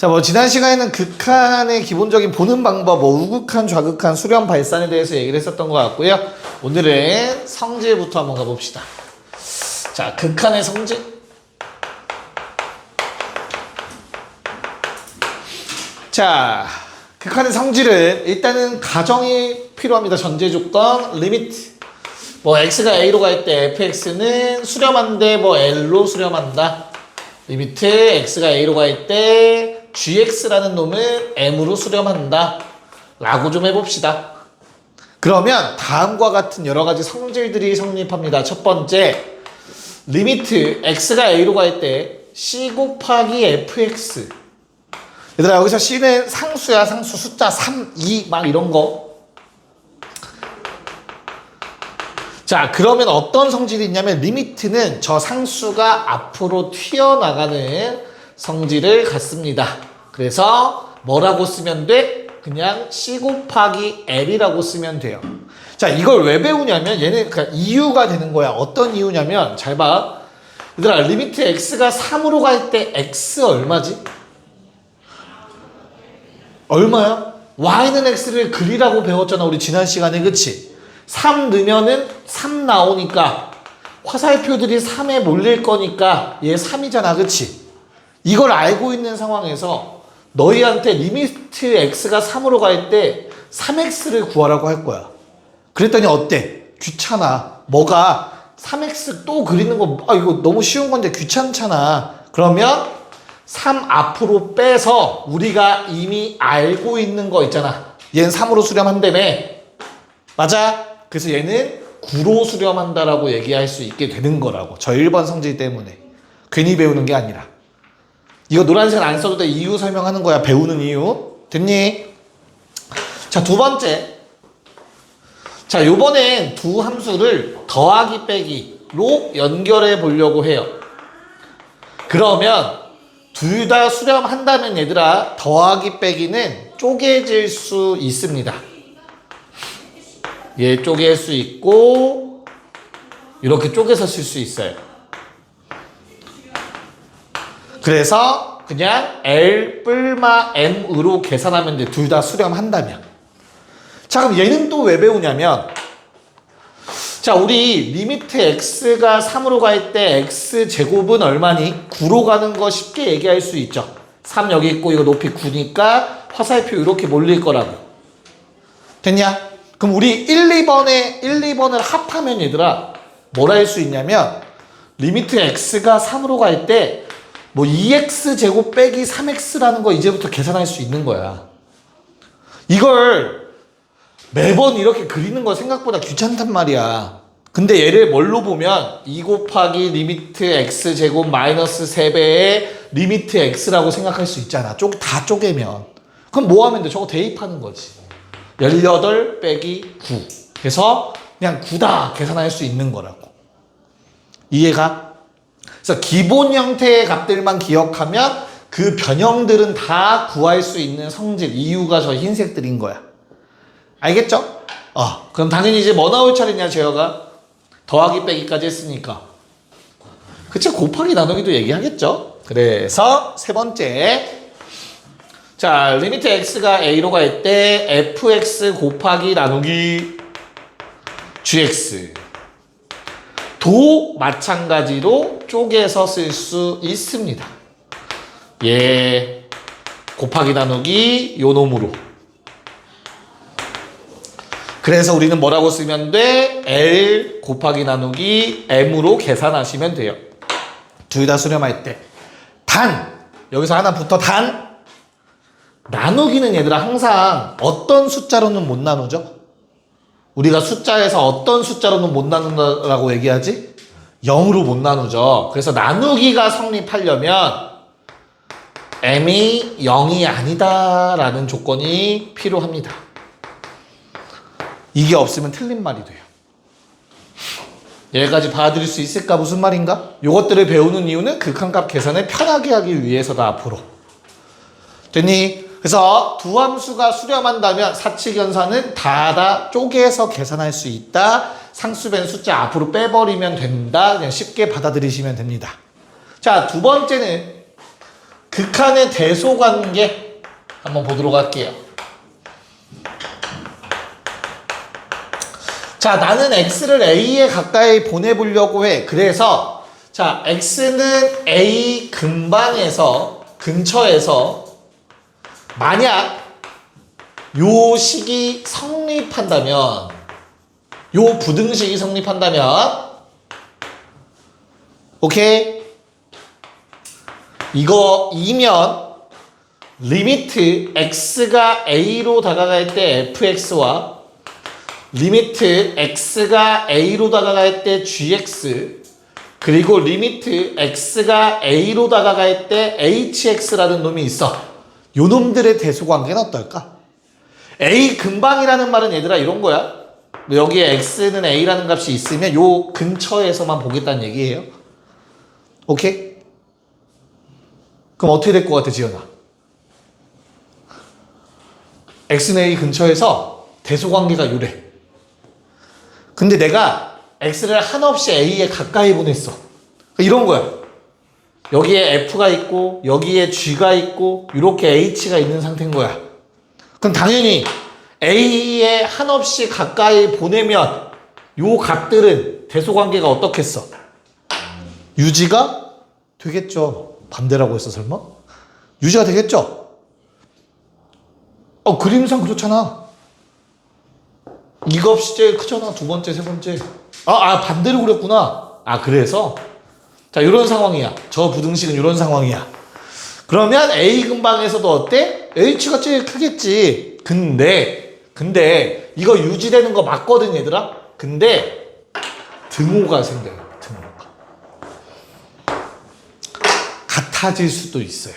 자, 지난 시간에는 극한의 기본적인 보는 방법, 우극한, 좌극한, 수렴, 발산에 대해서 얘기를 했었던 것 같고요. 오늘은 성질부터 한번 가봅시다. 자, 극한의 성질. 자, 극한의 성질은 일단은 가정이 필요합니다. 전제 조건, 리미트. x가 a로 갈 때 fx는 수렴한데 l로 수렴한다. 리미트 x가 a로 갈 때 gx라는 놈은 m으로 수렴한다 라고 좀 해봅시다. 그러면 다음과 같은 여러 가지 성질들이 성립합니다. 첫 번째, 리미트 x가 a로 갈 때 c 곱하기 fx. 얘들아, 여기서 c는 상수야. 상수. 숫자 3, 2 막 이런 거. 자, 그러면 어떤 성질이 있냐면 리미트는 저 상수가 앞으로 튀어나가는 성질을 갖습니다. 그래서 뭐라고 쓰면 돼? 그냥 c 곱하기 l이라고 쓰면 돼요. 자, 이걸 왜 배우냐면 얘는 그러니까 이유가 되는 거야. 어떤 이유냐면 잘 봐. 얘들아, 리미트 x가 3으로 갈 때 x 얼마지? 얼마야? y는 x를 그리라고 배웠잖아. 우리 지난 시간에. 그치? 3 넣으면은 3 나오니까 화살표들이 3에 몰릴 거니까 얘 3이잖아. 그치? 이걸 알고 있는 상황에서 너희한테 리미트 x가 3으로 갈 때 3x를 구하라고 할 거야. 그랬더니 어때? 귀찮아. 뭐가 3x 또 그리는 거 이거 너무 쉬운 건데 귀찮잖아. 그러면 3 앞으로 빼서 우리가 이미 알고 있는 거 있잖아. 얘는 3으로 수렴한다며. 맞아? 그래서 얘는 9로 수렴한다라고 얘기할 수 있게 되는 거라고. 저 1번 성질 때문에. 괜히 배우는 게 아니라. 이거 노란색은 안 써도 돼. 이유 설명하는 거야. 배우는 이유. 됐니? 자, 두 번째. 자, 요번엔 두 함수를 더하기 빼기로 연결해 보려고 해요. 그러면 둘 다 수렴한다면 얘들아, 더하기 빼기는 쪼개질 수 있습니다. 얘 쪼갤 수 있고 이렇게 쪼개서 쓸 수 있어요. 그래서 그냥 L 뿔마 M으로 계산하면 돼. 둘 다 수렴한다면. 자, 그럼 얘는 또 왜 배우냐면, 자, 우리 리미트 x가 3으로 갈 때 x제곱은 얼마니? 9로 가는 거 쉽게 얘기할 수 있죠. 3 여기 있고 이거 높이 9니까 화살표 이렇게 몰릴 거라고. 됐냐? 그럼 우리 1, 2번을 합하면 얘들아 뭘 할 수 있냐면 리미트 x가 3으로 갈 때 2x제곱 빼기 3x라는 거 이제부터 계산할 수 있는 거야. 이걸 매번 이렇게 그리는 거 생각보다 귀찮단 말이야. 근데 얘를 뭘로 보면 2 곱하기 리미트 x제곱 마이너스 3배의 리미트 x라고 생각할 수 있잖아. 다 쪼개면. 그럼 뭐 하면 돼? 저거 대입하는 거지. 18 빼기 9. 그래서 그냥 9다 계산할 수 있는 거라고. 이해가? 그래서 기본 형태의 값들만 기억하면 그 변형들은 다 구할 수 있는 성질, 이유가 저 흰색들인 거야. 알겠죠? 그럼 당연히 이제 뭐 나올 차례냐, 재혁아? 더하기 빼기까지 했으니까. 그치? 곱하기 나누기도 얘기하겠죠? 그래서 세 번째. 자, 리미트 x가 a로 갈 때 fx 곱하기 나누기 gx. 도 마찬가지로 쪼개서 쓸 수 있습니다. 예, 곱하기 나누기 요 놈으로. 그래서 우리는 뭐라고 쓰면 돼? L 곱하기 나누기 M으로 계산하시면 돼요. 둘 다 수렴할 때. 단! 여기서 하나 붙어. 단! 나누기는 얘들아 항상 어떤 숫자로는 못 나누죠? 우리가 숫자에서 어떤 숫자로는 못 나눈다라고 얘기하지? 0으로 못 나누죠. 그래서 나누기가 성립하려면 M이 0이 아니다라는 조건이 필요합니다. 이게 없으면 틀린 말이 돼요. 여기까지 봐드릴 수 있을까? 무슨 말인가? 요것들을 배우는 이유는 극한값 계산을 편하게 하기 위해서다, 앞으로. 됐니? 그래서 두 함수가 수렴한다면 사칙연산은 다 쪼개서 계산할 수 있다. 상수변 숫자 앞으로 빼버리면 된다. 그냥 쉽게 받아들이시면 됩니다. 자, 두 번째는 극한의 대소관계 한번 보도록 할게요. 자, 나는 x를 a에 가까이 보내보려고 해. 그래서 자, x는 a 근처에서 만약 요 식이 성립한다면, 요 부등식이 성립한다면, 오케이? 이거이면 리미트 x가 a로 다가갈 때 fx와 리미트 x가 a로 다가갈 때 gx, 그리고 리미트 x가 a로 다가갈 때 hx라는 놈이 있어. 요 놈들의 대소관계는 어떨까? a 근방이라는 말은 얘들아 이런 거야. 여기에 x는 a라는 값이 있으면 요 근처에서만 보겠다는 얘기예요. 오케이? 그럼 어떻게 될 것 같아, 지연아? x는 a 근처에서 대소관계가 요래. 근데 내가 x를 한없이 a에 가까이 보냈어. 이런 거야. 여기에 f가 있고 여기에 g가 있고 이렇게 h가 있는 상태인 거야. 그럼 당연히 a에 한없이 가까이 보내면 요 값들은 대소관계가 어떻겠어? 유지가 되겠죠. 반대라고 했어 설마? 유지가 되겠죠? 그림상 그렇잖아. 이 값이 제일 크잖아. 두 번째, 세 번째. 반대로 그렸구나. 그래서 자, 이런 상황이야. 저 부등식은 이런 상황이야. 그러면 A 근방에서도 어때? H가 제일 크겠지. 근데 이거 유지되는 거 맞거든, 얘들아. 근데 등호가 생겨요. 등호가 같아질 수도 있어요.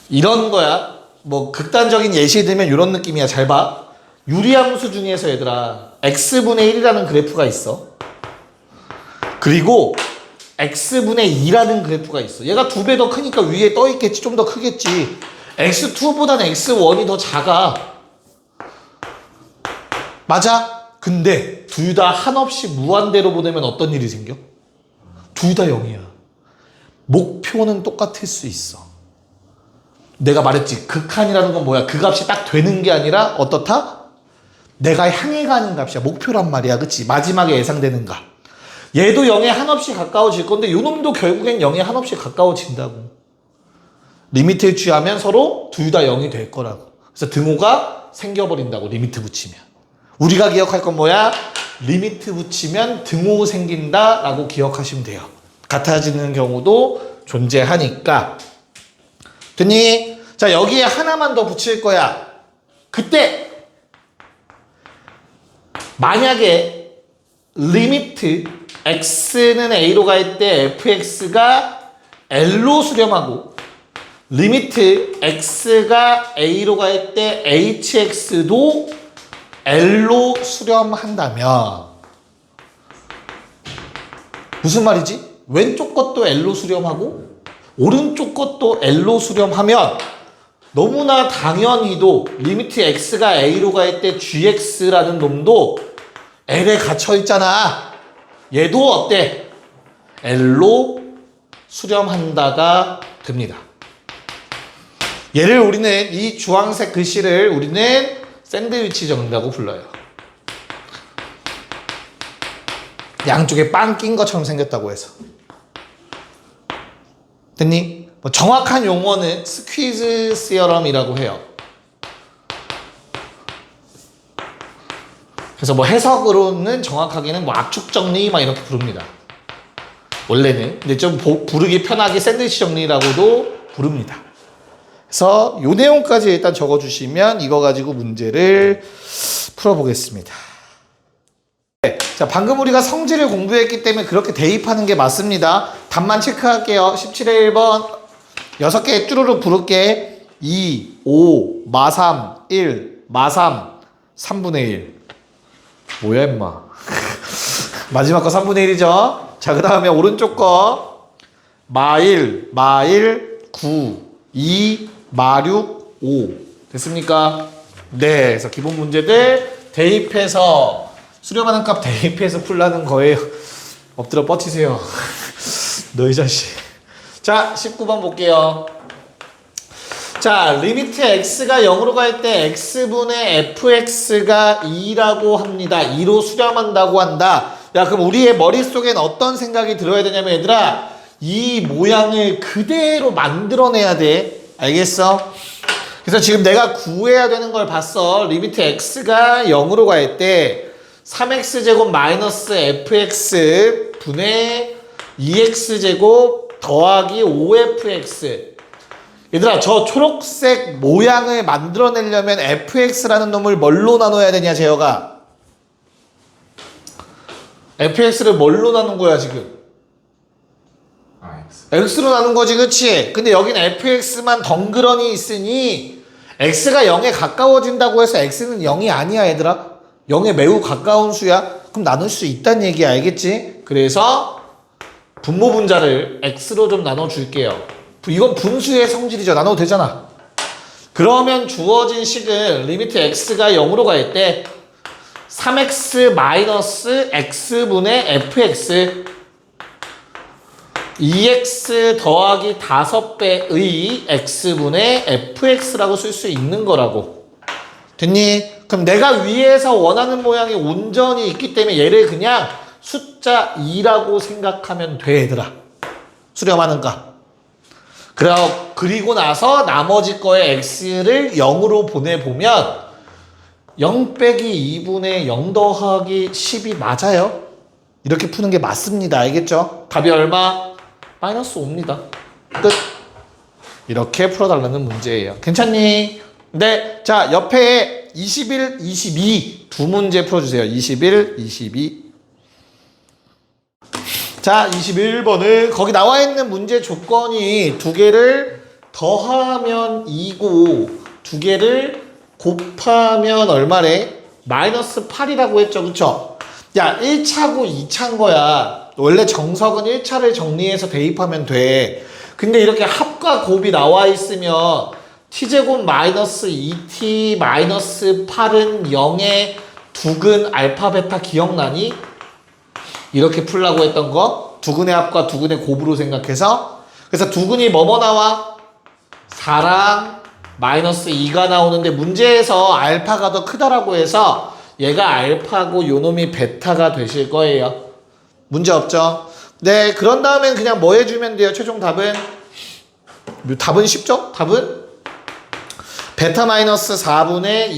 이런 거야. 뭐 극단적인 예시 들면 이런 느낌이야. 잘 봐. 유리함수 중에서 얘들아 x분의 1이라는 그래프가 있어. 그리고 x분의 2라는 그래프가 있어. 얘가 2배 더 크니까 위에 떠 있겠지. 좀 더 크겠지. x2보다는 x1이 더 작아. 맞아? 근데 둘 다 한없이 무한대로 보내면 어떤 일이 생겨? 둘 다 0이야. 목표는 똑같을 수 있어. 내가 말했지. 극한이라는 건 뭐야? 그 값이 딱 되는 게 아니라 어떻다? 내가 향해 가는 값이야. 목표란 말이야. 그치? 마지막에 예상되는 값. 얘도 0에 한없이 가까워질 건데 요 놈도 결국엔 0에 한없이 가까워진다고. 리미트를 취하면 서로 둘 다 0이 될 거라고. 그래서 등호가 생겨버린다고. 리미트 붙이면. 우리가 기억할 건 뭐야? 리미트 붙이면 등호 생긴다 라고 기억하시면 돼요. 같아지는 경우도 존재하니까. 됐니? 자, 여기에 하나만 더 붙일 거야. 그때 만약에 리미트 x는 a로 갈 때 fx가 l로 수렴하고 리미트 x가 a로 갈 때 hx도 l로 수렴한다면 무슨 말이지? 왼쪽 것도 l로 수렴하고 오른쪽 것도 l로 수렴하면 너무나 당연히도 리미트 x가 a로 갈 때 gx라는 놈도 l에 갇혀 있잖아. 얘도 어때? l로 수렴한다가 됩니다. 얘를 우리는 이 주황색 글씨를 우리는 샌드위치 정리라고 불러요. 양쪽에 빵 낀 것처럼 생겼다고 해서. 됐니? 뭐 정확한 용어는 스퀴즈 시어럼이라고 해요. 그래서 뭐 해석으로는 정확하게는 뭐 압축 정리 막 이렇게 부릅니다. 원래는. 근데 좀 부르기 편하게 샌드위치 정리라고도 부릅니다. 그래서 요 내용까지 일단 적어주시면 이거 가지고 문제를 풀어보겠습니다. 네, 자, 방금 우리가 성질을 공부했기 때문에 그렇게 대입하는 게 맞습니다. 답만 체크할게요. 17에 1번 6개 쭈루룩 부를게. 2, 5, 마3, 1, 마3, 3분의 1. 뭐야 임마. 마지막 거 3분의 1이죠. 자, 그 다음에 오른쪽 거 마1, 마1, 9, 2, 마6, 5 됐습니까? 네. 그래서 기본 문제들 대입해서 수렴하는 값 대입해서 풀라는 거예요. 엎드려 뻗치세요. 너 이 자식. 자, 19번 볼게요. 자, 리미트 x가 0으로 갈 때 x분의 fx가 2라고 합니다. 2로 수렴한다고 한다. 야, 그럼 우리의 머릿속엔 어떤 생각이 들어야 되냐면 얘들아, 이 모양을 그대로 만들어내야 돼. 알겠어? 그래서 지금 내가 구해야 되는 걸 봤어. 리미트 x가 0으로 갈 때 3x제곱 마이너스 fx 분의 2x제곱 더하기 5fx. 얘들아, 저 초록색 모양을 만들어내려면 fx라는 놈을 뭘로 나눠야 되냐, 재혁아? fx를 뭘로 나눈 거야, 지금? x로 나눈 거지, 그치? 근데 여긴 fx만 덩그러니 있으니 x가 0에 가까워진다고 해서 x는 0이 아니야, 얘들아. 0에 매우 가까운 수야. 그럼 나눌 수 있다는 얘기야, 알겠지? 그래서 분모 분자를 x로 좀 나눠줄게요. 이건 분수의 성질이죠. 나눠도 되잖아. 그러면 주어진 식은 리미트 x가 0으로 갈 때 3x 마이너스 x분의 fx 2x 더하기 5배의 x분의 fx라고 쓸 수 있는 거라고. 됐니? 그럼 내가 위에서 원하는 모양이 온전히 있기 때문에 얘를 그냥 숫자 2라고 생각하면 돼, 얘들아. 수렴하는가? 그리고 나서 나머지 거에 x를 0으로 보내보면 0 빼기 2분의 0 더하기 10이 맞아요. 이렇게 푸는 게 맞습니다. 알겠죠? 답이 얼마? 마이너스 5입니다. 끝. 이렇게 풀어달라는 문제예요. 괜찮니? 네. 자, 옆에 21, 22 두 문제 풀어주세요. 21, 22. 자, 21번은 거기 나와 있는 문제 조건이 두 개를 더하면 2고 두 개를 곱하면 얼마래? 마이너스 8이라고 했죠. 그쵸? 야, 1차고 2차인 거야. 원래 정석은 1차를 정리해서 대입하면 돼. 근데 이렇게 합과 곱이 나와 있으면 t제곱 마이너스 2t 마이너스 8은 0의 두근 알파 베타 기억나니? 이렇게 풀라고 했던 거 두근의 합과 두근의 곱으로 생각해서. 그래서 두근이 뭐뭐 나와? 4랑 마이너스 2가 나오는데 문제에서 알파가 더 크다라고 해서 얘가 알파고 요놈이 베타가 되실 거예요. 문제 없죠? 네, 그런 다음엔 그냥 뭐 해주면 돼요? 최종 답은? 답은 쉽죠? 답은? 베타 마이너스 4분의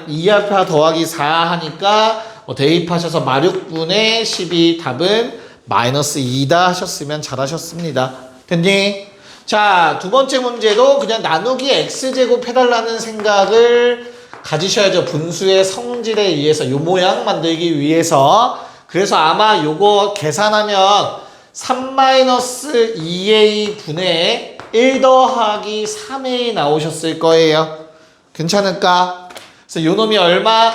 2알파 더하기 4 하니까 대입하셔서 마육분의 12 답은 마이너스 2다 하셨으면 잘하셨습니다. 됐니? 자, 두 번째 문제도 그냥 나누기 x제곱 해달라는 생각을 가지셔야죠. 분수의 성질에 의해서 요 모양 만들기 위해서. 그래서 아마 요거 계산하면 3-2a 분의 1 더하기 3a 나오셨을 거예요. 괜찮을까? 그래서 요 놈이 얼마?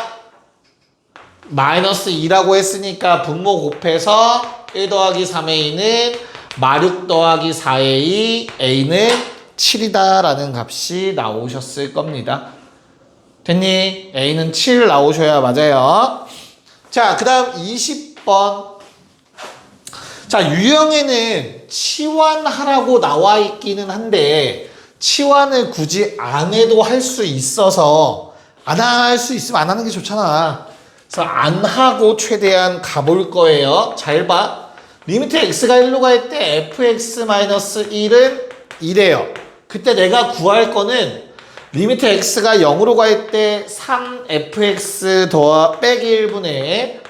마이너스 2라고 했으니까 분모 곱해서 1 더하기 3a는 마6 더하기 4a, a는 7이다 라는 값이 나오셨을 겁니다. 됐니? a는 7 나오셔야 맞아요. 자, 그 다음 20번. 자, 유형에는 치환하라고 나와 있기는 한데 치환을 굳이 안 해도 할 수 있어서 안 할 수 있으면 안 하는 게 좋잖아. 그래서 안 하고 최대한 가볼 거예요. 잘 봐. 리미트 x가 1로 갈 때 fx-1은 2래요. 그때 내가 구할 거는 리미트 x가 0으로 갈 때 3fx 빼기 1분의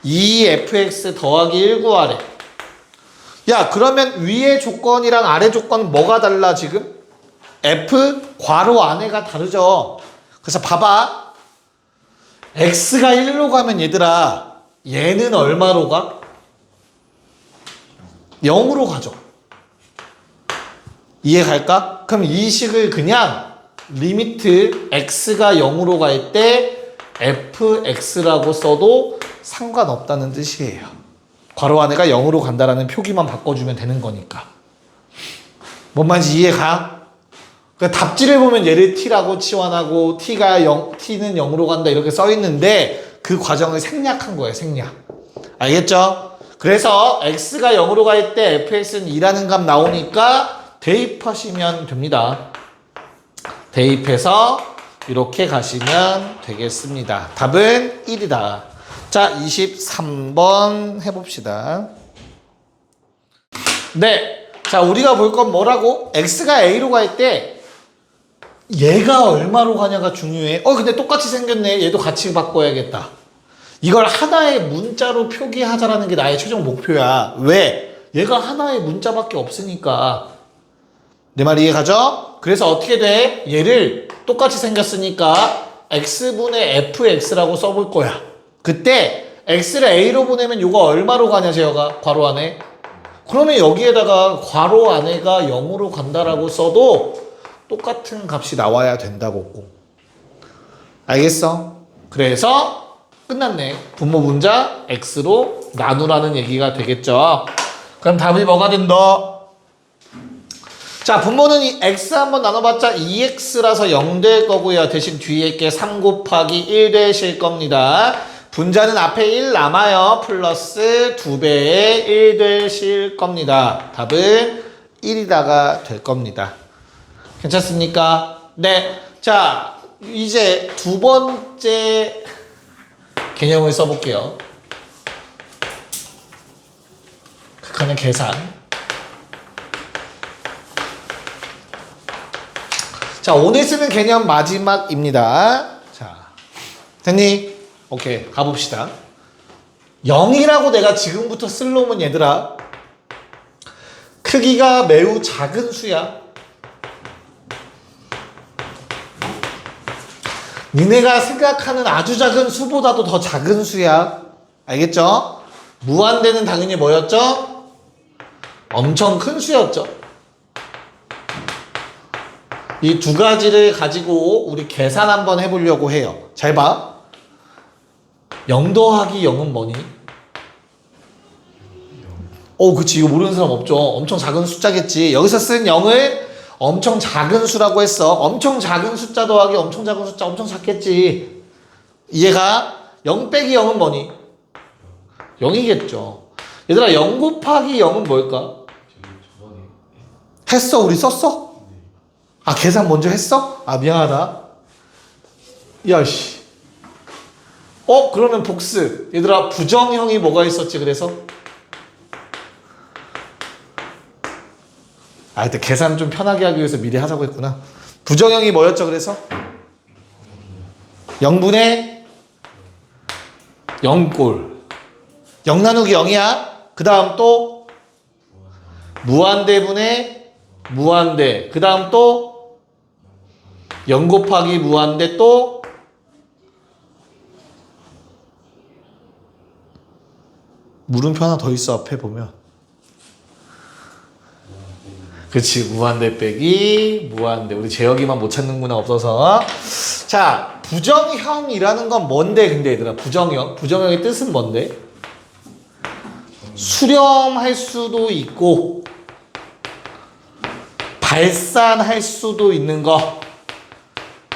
2fx 더하기 1 구하래. 야, 그러면 위의 조건이랑 아래 조건 뭐가 달라 지금? f 괄호 안에가 다르죠. 그래서 봐봐. x가 1로 가면 얘들아 얘는 얼마로 가? 0으로 가죠. 이해 갈까? 그럼 이 식을 그냥 리미트 x가 0으로 갈 때 fx라고 써도 상관없다는 뜻이에요. 괄호 안에가 0으로 간다라는 표기만 바꿔주면 되는 거니까. 뭔 말인지 이해가? 그러니까 답지를 보면 얘를 t라고 치환하고 t는 0으로 간다 이렇게 써 있는데 그 과정을 생략한 거예요. 생략. 알겠죠? 그래서 x가 0으로 갈 때 fx는 2라는 값 나오니까 대입하시면 됩니다. 대입해서 이렇게 가시면 되겠습니다. 답은 1이다. 자, 23번 해봅시다. 네. 자, 우리가 볼 건 뭐라고? x가 a로 갈 때 얘가 얼마로 가냐가 중요해. 근데 똑같이 생겼네. 얘도 같이 바꿔야겠다. 이걸 하나의 문자로 표기하자라는 게 나의 최종 목표야. 왜? 얘가 하나의 문자밖에 없으니까. 내 말 이해가죠? 그래서 어떻게 돼? 얘를 똑같이 생겼으니까 x분의 fx라고 써볼 거야. 그때 x를 a로 보내면 이거 얼마로 가냐, 제어가 괄호 안에. 그러면 여기에다가 괄호 안에가 0으로 간다라고 써도 똑같은 값이 나와야 된다고. 알겠어? 그래서 끝났네. 분모 분자 x로 나누라는 얘기가 되겠죠. 그럼 답이 뭐가 된다? 자, 분모는 이 x 한번 나눠봤자 2x라서 0 될 거고요. 대신 뒤에 게 3 곱하기 1 되실 겁니다. 분자는 앞에 1 남아요. 플러스 2배의 1 되실 겁니다. 답은 1이다가 될 겁니다. 괜찮습니까? 네. 자, 이제 두 번째 개념을 써볼게요. 극한의 계산. 자, 오늘 쓰는 개념 마지막입니다. 자, 됐니? 오케이, 가봅시다. 0이라고 내가 지금부터 쓸 놈은 얘들아, 크기가 매우 작은 수야. 니네가 생각하는 아주 작은 수보다도 더 작은 수야. 알겠죠? 무한대는 당연히 뭐였죠? 엄청 큰 수였죠. 이 두 가지를 가지고 우리 계산 한번 해보려고 해요. 잘 봐. 0 더하기 0은 뭐니? 그치. 이거 모르는 사람 없죠. 엄청 작은 숫자겠지. 여기서 쓴 0을 엄청 작은 수라고 했어. 엄청 작은 숫자 더하기 엄청 작은 숫자 엄청 작겠지. 이해가? 0 빼기 0은 뭐니? 0이겠죠. 얘들아, 0 곱하기 0은 뭘까? 했어? 우리 썼어? 계산 먼저 했어? 미안하다. 야씨. 그러면 복습. 얘들아, 부정형이 뭐가 있었지, 그래서? 근데 계산 좀 편하게 하기 위해서 미리 하자고 했구나. 부정형이 뭐였죠, 그래서? 0분의 0꼴. 0 나누기 0이야. 그 다음 또 무한대분의 무한대. 그 다음 또 0 곱하기 무한대 또 물음표 하나 더 있어, 앞에 보면. 그치, 무한대 빼기 무한대. 우리 재혁이만 못 찾는구나, 없어서. 자, 부정형이라는 건 뭔데, 근데 얘들아? 부정형의 뜻은 뭔데? 수렴할 수도 있고 발산할 수도 있는 거,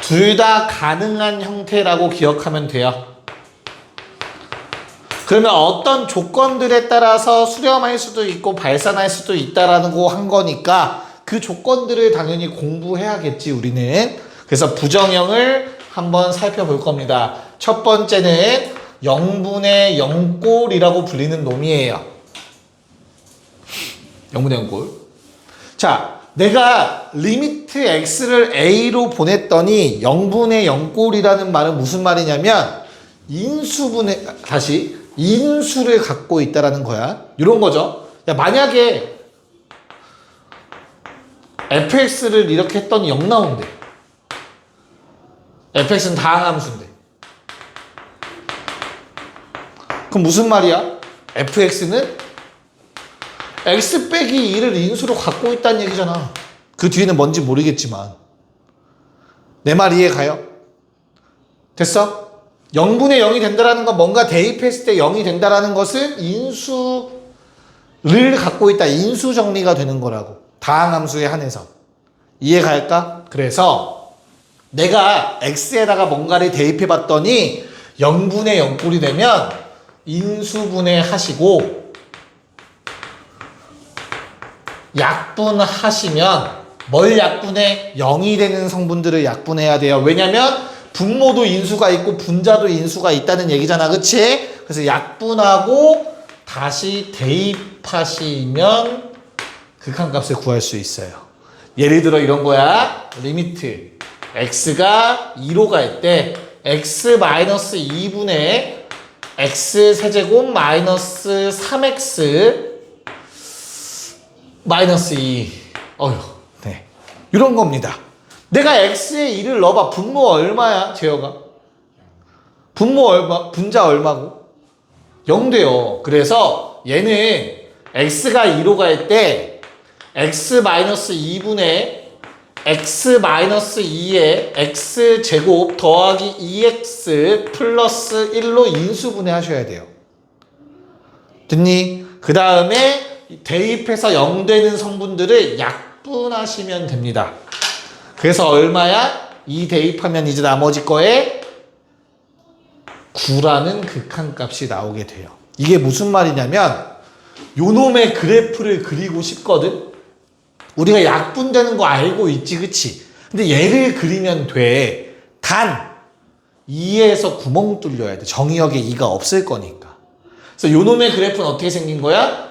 둘 다 가능한 형태라고 기억하면 돼요. 그러면 어떤 조건들에 따라서 수렴할 수도 있고 발산할 수도 있다라고 한 거니까 그 조건들을 당연히 공부해야겠지, 우리는. 그래서 부정형을 한번 살펴볼 겁니다. 첫 번째는 0분의 0꼴이라고 불리는 놈이에요. 0분의 0꼴. 자, 내가 리미트 x를 a로 보냈더니 0분의 0꼴이라는 말은 무슨 말이냐면 인수를 갖고 있다라는 거야. 이런 거죠. 만약에 fx를 이렇게 했더니 0 나온대. fx는 다항함수인데. 그럼 무슨 말이야? fx는 x 빼기 2를 인수로 갖고 있다는 얘기잖아. 그 뒤에는 뭔지 모르겠지만. 내 말 이해가요? 됐어? 0분의 0이 된다라는 건 뭔가 대입했을 때 0이 된다라는 것은 인수를 갖고 있다. 인수 정리가 되는 거라고. 다항함수에 한해서. 이해갈까? 그래서 내가 x에다가 뭔가를 대입해 봤더니 0분의 0꼴이 되면 인수분해 하시고 약분하시면 뭘 약분해? 0이 되는 성분들을 약분해야 돼요. 왜냐면 분모도 인수가 있고 분자도 인수가 있다는 얘기잖아. 그치? 그래서 약분하고 다시 대입하시면 극한값을 구할 수 있어요. 예를 들어 이런 거야. 리미트 x가 2로 갈 때 x-2분의 x-세제곱 마이너스 3x 마이너스 2. 네. 이런 겁니다. 내가 x에 2를 넣어봐. 분모 얼마야, 재혁아? 분모 얼마? 분자 얼마고? 0 돼요. 그래서 얘는 x가 2로 갈 때 x-2분의 x-2에 x제곱 더하기 2x 플러스 1로 인수분해 하셔야 돼요. 됐니? 그 다음에 대입해서 0 되는 성분들을 약분하시면 됩니다. 그래서 얼마야? 2 대입하면 이제 나머지 거에 9라는 극한값이 나오게 돼요. 이게 무슨 말이냐면 요놈의 그래프를 그리고 싶거든? 우리가 약분되는 거 알고 있지, 그치? 근데 얘를 그리면 돼. 단 2에서 구멍 뚫려야 돼. 정의역에 2가 없을 거니까. 그래서 요놈의 그래프는 어떻게 생긴 거야?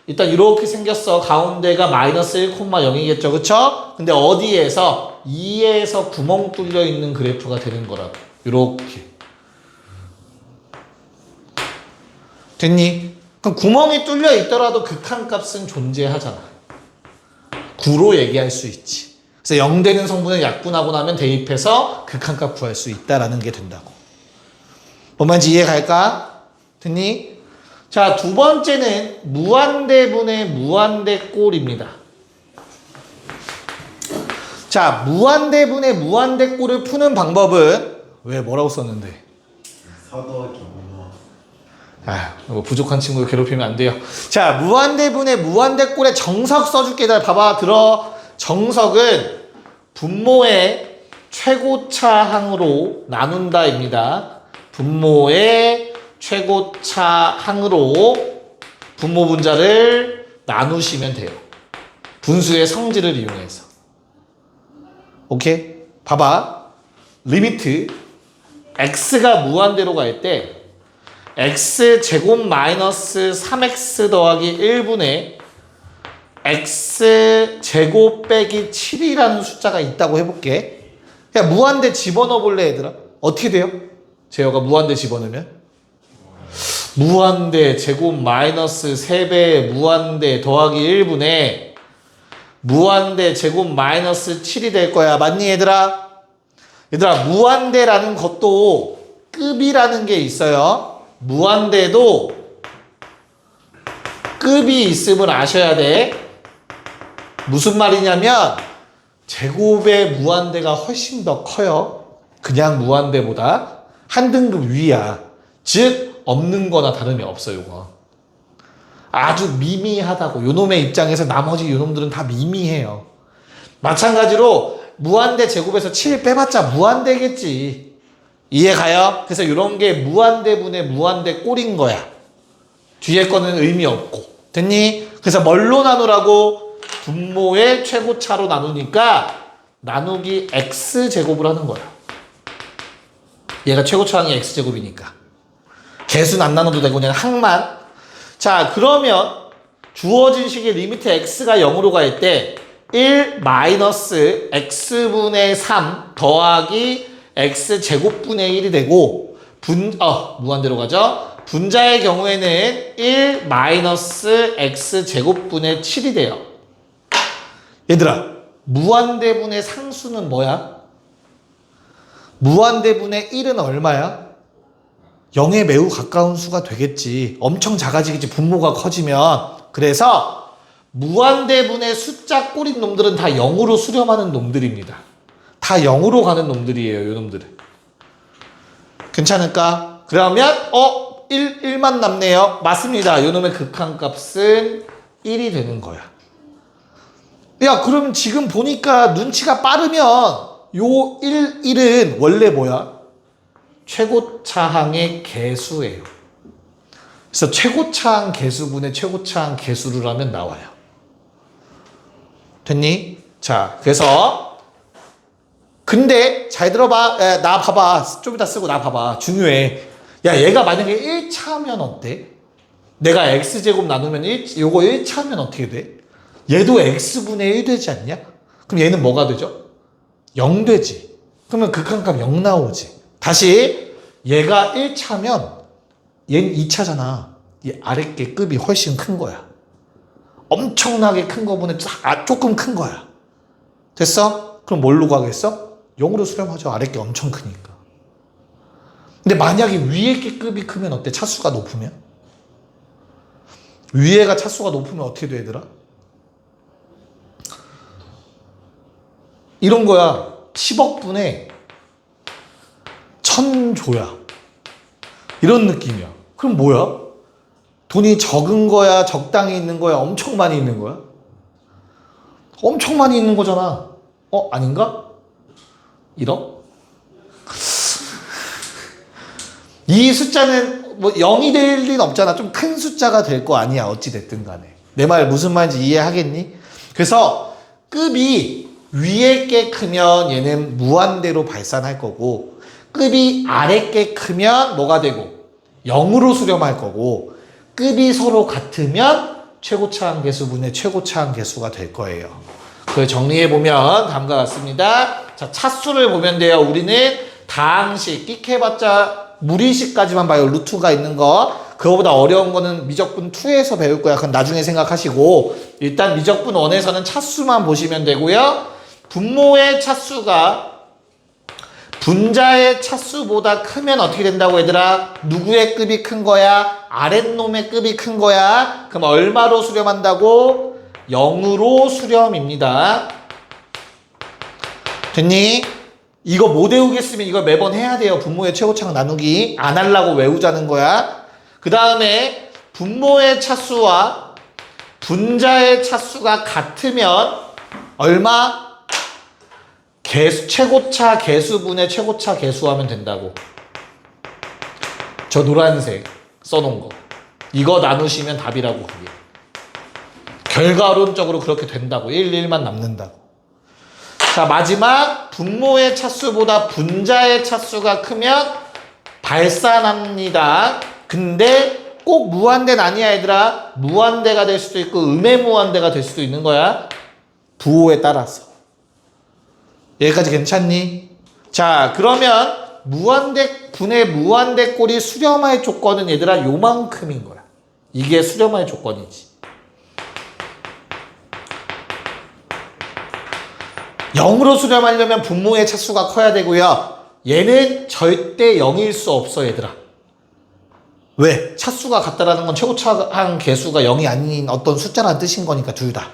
일단 이렇게 생겼어. 가운데가 마이너스 1,0이겠죠, 그쵸? 근데 어디에서? 2에서 구멍 뚫려 있는 그래프가 되는 거라고. 이렇게. 됐니? 그럼 구멍이 뚫려 있더라도 극한값은 존재하잖아. 9로 얘기할 수 있지. 그래서 0 되는 성분을 약분하고 나면 대입해서 극한값 구할 수 있다라는 게 된다고. 뭔 말인지 이해 갈까? 됐니? 자, 두 번째는 무한대분의 무한대꼴입니다. 자, 무한대분의 무한대꼴을 푸는 방법은 왜 뭐라고 썼는데? 이거 부족한 친구 괴롭히면 안 돼요. 자, 무한대분의 무한대꼴의 정석 써줄게. 봐봐, 들어. 정석은 분모의 최고차항으로 나눈다입니다. 분모의 최고차항으로 분모 분자를 나누시면 돼요. 분수의 성질을 이용해서. 오케이? 봐봐. 리미트 x가 무한대로 갈 때 x제곱 마이너스 3x 더하기 1분의 x제곱 빼기 7이라는 숫자가 있다고 해볼게. 야, 무한대 집어넣어 볼래, 얘들아? 어떻게 돼요? 재혁아, 무한대 집어넣으면? 무한대 제곱 마이너스 3배 무한대 더하기 1분의 무한대 제곱 마이너스 7이 될 거야. 맞니, 얘들아? 얘들아, 무한대라는 것도 급이라는 게 있어요. 무한대도 급이 있음을 아셔야 돼. 무슨 말이냐면 제곱의 무한대가 훨씬 더 커요. 그냥 무한대보다 한 등급 위야. 즉 없는 거나 다름이 없어요. 이거 아주 미미하다고. 요놈의 입장에서 나머지 요놈들은 다 미미해요. 마찬가지로 무한대 제곱에서 7 빼봤자 무한대겠지. 이해 가요? 그래서 이런 게 무한대분의 무한대꼴인 거야. 뒤에 거는 의미 없고. 됐니? 그래서 뭘로 나누라고? 분모의 최고차로 나누니까 나누기 x제곱을 하는 거야. 얘가 최고차항이 x제곱이니까. 개수는 안 나눠도 되고 그냥 항만. 자, 그러면 주어진 식의 리미트 x가 0으로 갈 때 1 마이너스 x분의 3 더하기 x제곱분의 1이 되고 무한대로 가죠. 분자의 경우에는 1 마이너스 x제곱분의 7이 돼요. 얘들아, 무한대분의 상수는 뭐야? 무한대분의 1은 얼마야? 0에 매우 가까운 수가 되겠지. 엄청 작아지겠지, 분모가 커지면. 그래서 무한대분의 숫자 꼬린 놈들은 다 0으로 수렴하는 놈들입니다. 다 0으로 가는 놈들이에요, 요 놈들은. 괜찮을까? 그러면 1만 남네요. 맞습니다. 요 놈의 극한값은 1이 되는 거야. 야, 그럼 지금 보니까 눈치가 빠르면 요 1은 원래 뭐야? 최고차항의 개수예요. 그래서 최고차항 개수분의 최고차항 개수를 하면 나와요. 됐니? 자, 그래서 근데 잘 들어봐. 야, 나 봐봐. 좀 이따 쓰고 나 봐봐. 중요해. 야, 얘가 만약에 1차면 어때? 내가 x제곱 나누면 요거 1차면 어떻게 돼? 얘도 x분의 1 되지 않냐? 그럼 얘는 뭐가 되죠? 0 되지. 그러면 극한값 0 나오지. 다시 얘가 1차면 얘는 2차잖아. 이 아래 게 급이 훨씬 큰 거야. 엄청나게 큰 거보다 조금 큰 거야. 됐어? 그럼 뭘로 가겠어? 0으로 수렴하죠. 아래 게 엄청 크니까. 근데 만약에 위에 게 급이 크면 어때? 차수가 높으면? 위에가 차수가 높으면 어떻게 돼, 얘들아? 이런 거야. 10억 분의 1000조야. 이런 느낌이야. 그럼 뭐야? 돈이 적은 거야? 적당히 있는 거야? 엄청 많이 있는 거야? 엄청 많이 있는 거잖아. 아닌가? 1억? 이 숫자는 뭐 0이 될 리는 없잖아. 좀 큰 숫자가 될 거 아니야. 어찌됐든 간에. 내 말 무슨 말인지 이해하겠니? 그래서 급이 위에 게 크면 얘는 무한대로 발산할 거고, 급이 아래 게 크면 뭐가 되고 0으로 수렴할 거고, 급이 서로 같으면 최고차항 계수분의 최고차항 계수가 될 거예요. 그걸 정리해보면 다음과 같습니다. 자, 차수를 보면 돼요. 우리는 다항식, 끽해봤자 무리식까지만 봐요. 루트가 있는 거. 그거보다 어려운 거는 미적분 2에서 배울 거야. 그건 나중에 생각하시고, 일단 미적분 1에서는 차수만 보시면 되고요. 분모의 차수가 분자의 차수보다 크면 어떻게 된다고 얘들아? 누구의 급이 큰 거야? 아랫놈의 급이 큰 거야? 그럼 얼마로 수렴한다고? 0으로 수렴입니다. 됐니? 이거 못 외우겠으면 이거 매번 해야 돼요. 분모의 최고차항 나누기. 안 하려고 외우자는 거야. 그 다음에 분모의 차수와 분자의 차수가 같으면 얼마? 최고차 계수분의 최고차 계수하면 된다고. 저 노란색 써놓은 거. 이거 나누시면 답이라고 그게. 결과론적으로 그렇게 된다고. 1, 1만 남는다고. 자, 마지막 분모의 차수보다 분자의 차수가 크면 발산합니다. 근데 꼭 무한대는 아니야, 얘들아. 무한대가 될 수도 있고 음의무한대가 될 수도 있는 거야. 부호에 따라서. 여기까지 괜찮니? 자, 그러면 분의 무한대 꼴이 수렴할 조건은 얘들아 요만큼인 거야. 이게 수렴할 조건이지. 0으로 수렴하려면 분모의 차수가 커야 되고요. 얘는 절대 0일 수 없어, 얘들아. 왜? 차수가 같다라는 건 최고차항 계수가 0이 아닌 어떤 숫자라는 뜻인 거니까 둘 다.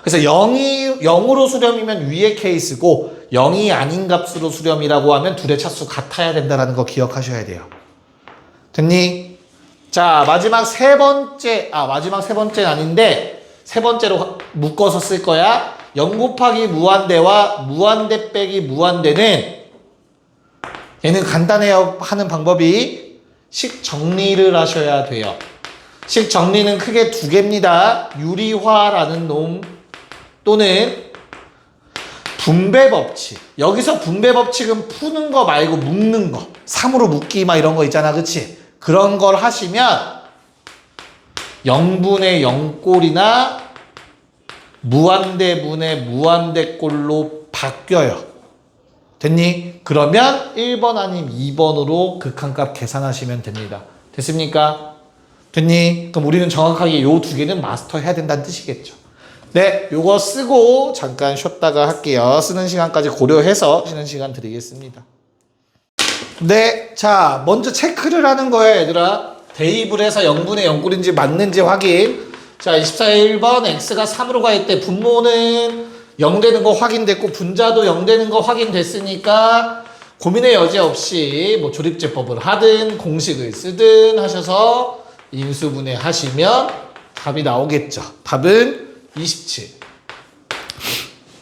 그래서 0으로 수렴이면 위의 케이스고 0이 아닌 값으로 수렴이라고 하면 둘의 차수 같아야 된다는 거 기억하셔야 돼요. 됐니? 자, 마지막 세 번째는 아닌데 세 번째로 묶어서 쓸 거야. 0 곱하기 무한대와 무한대 빼기 무한대는 얘는 간단해요. 하는 방법이 식 정리를 하셔야 돼요. 식 정리는 크게 두 개입니다. 유리화라는 놈 또는 분배 법칙. 여기서 분배 법칙은 푸는 거 말고 묶는 거. 3으로 묶기 막 이런 거 있잖아. 그치? 그런 걸 하시면 0분의 0꼴이나 무한대분의 무한대꼴로 바뀌어요. 됐니? 그러면 1번 아님 2번으로 극한값 계산하시면 됩니다. 됐습니까? 됐니? 그럼 우리는 정확하게 요 두 개는 마스터 해야 된다는 뜻이겠죠. 네, 요거 쓰고 잠깐 쉬었다가 할게요. 쓰는 시간까지 고려해서 쉬는 시간 드리겠습니다. 네, 자, 먼저 체크를 하는 거예요, 얘들아. 대입을 해서 0분의 0꼴인지 맞는지 확인. 자, 24에 1번 x가 3으로 가 있대. 분모는 0 되는 거 확인됐고 분자도 0 되는 거 확인됐으니까 고민의 여지 없이 뭐 조립제법을 하든 공식을 쓰든 하셔서 인수분해 하시면 답이 나오겠죠. 답은 27.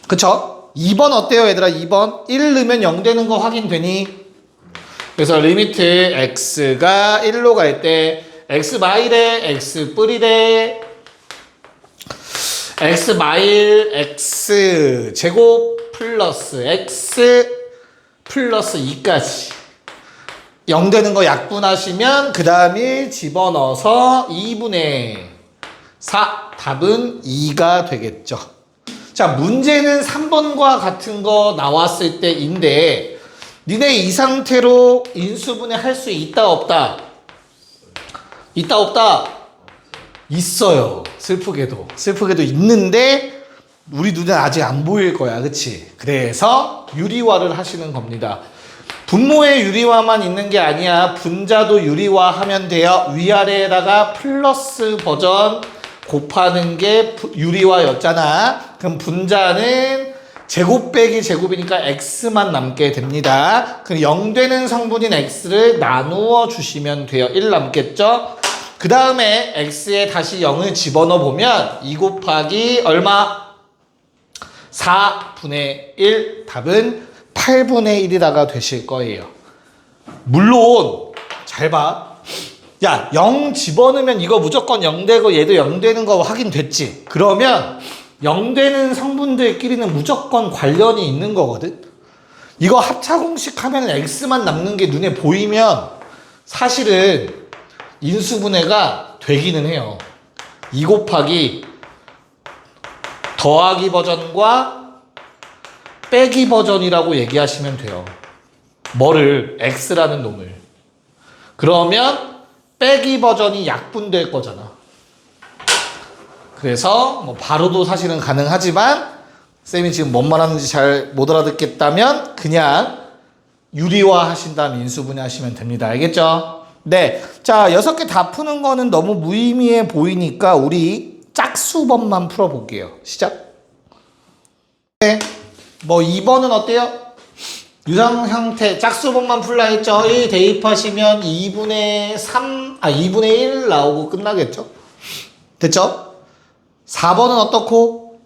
그쵸? 2번 어때요, 얘들아? 2번 1 넣으면 0 되는 거 확인되니? 그래서 리미트 x가 1로 갈 때 x 마이래 x 뿌리래 x 마일 x 제곱 플러스 x 플러스 2까지 0 되는 거 약분하시면 그 다음에 집어넣어서 2분의 4 답은 2가 되겠죠. 자, 문제는 3번과 같은 거 나왔을 때인데 니네 이 상태로 인수분해 할 수 있다 없다? 있다 없다? 있어요. 슬프게도 있는데 우리 눈에 아직 안 보일 거야. 그치? 그래서 유리화를 하시는 겁니다. 분모의 유리화만 있는 게 아니야. 분자도 유리화하면 돼요. 위아래에다가 플러스 버전 곱하는 게 유리화였잖아. 그럼 분자는 제곱 빼기 제곱이니까 x만 남게 됩니다. 그럼 0 되는 성분인 x를 나누어 주시면 돼요. 1 남겠죠? 그 다음에 x에 다시 0을 집어넣어 보면 2 곱하기 얼마? 4분의 1 답은 8분의 1이다가 되실 거예요. 물론 잘 봐. 야, 0 집어넣으면 이거 무조건 0 되고 얘도 0 되는 거 확인됐지? 그러면 0 되는 성분들끼리는 무조건 관련이 있는 거거든? 이거 합차공식 하면 x만 남는 게 눈에 보이면 사실은 인수분해가 되기는 해요. 2 곱하기 더하기 버전과 빼기 버전이라고 얘기하시면 돼요. 뭐를? x라는 놈을. 그러면 빼기 버전이 약분될 거잖아. 그래서 뭐 바로도 사실은 가능하지만 쌤이 지금 뭔 말하는지 잘 못 알아듣겠다면 그냥 유리화 하신 다음 인수분해 하시면 됩니다. 알겠죠? 네. 자, 6개 다 푸는 거는 너무 무의미해 보이니까 우리 짝수법만 풀어볼게요. 시작. 네. 뭐 2번은 어때요? 유상 형태 짝수법만 풀라 했죠. 1 대입하시면 2분의 1 나오고 끝나겠죠. 됐죠? 4번은 어떻고?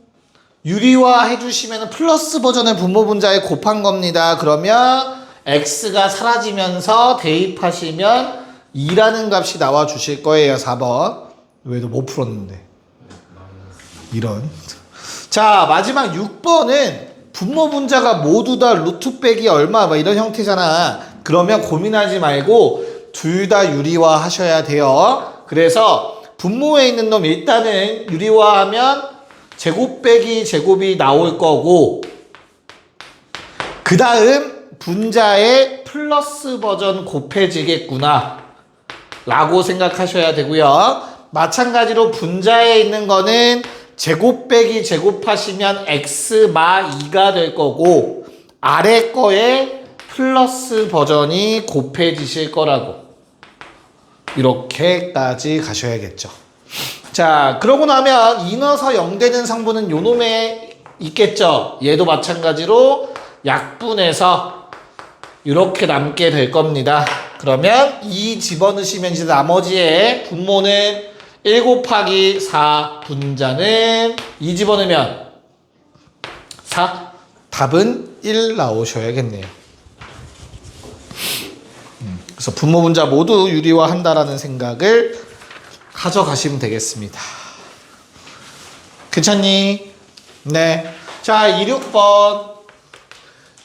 유리화 해주시면 플러스 버전의 분모 분자에 곱한 겁니다. 그러면 x가 사라지면서 대입하시면 2라는 값이 나와 주실 거예요. 4번. 왜도 못 풀었는데. 이런. 자, 마지막 6번은 분모 분자가 모두 다 루트 빼기 얼마 막 이런 형태잖아. 그러면 고민하지 말고 둘 다 유리화 하셔야 돼요. 그래서 분모에 있는 놈 일단은 유리화하면 제곱 빼기 제곱이 나올 거고 그 다음 분자에 플러스 버전 곱해지겠구나 라고 생각하셔야 되고요. 마찬가지로 분자에 있는 거는 제곱 빼기 제곱하시면 x 마 2가 될 거고 아래 거에 플러스 버전이 곱해지실 거라고 이렇게까지 가셔야겠죠. 자, 그러고 나면 인어서 0 되는 성분은 요 놈에 있겠죠. 얘도 마찬가지로 약분해서 이렇게 남게 될 겁니다. 그러면 2 집어넣으시면 이제 나머지에 분모는 1 곱하기 4 분자는 2 집어넣으면 4 답은 1 나오셔야겠네요. 그래서 분모 분자 모두 유리화 한다라는 생각을 가져가시면 되겠습니다. 괜찮니? 네. 자, 26번.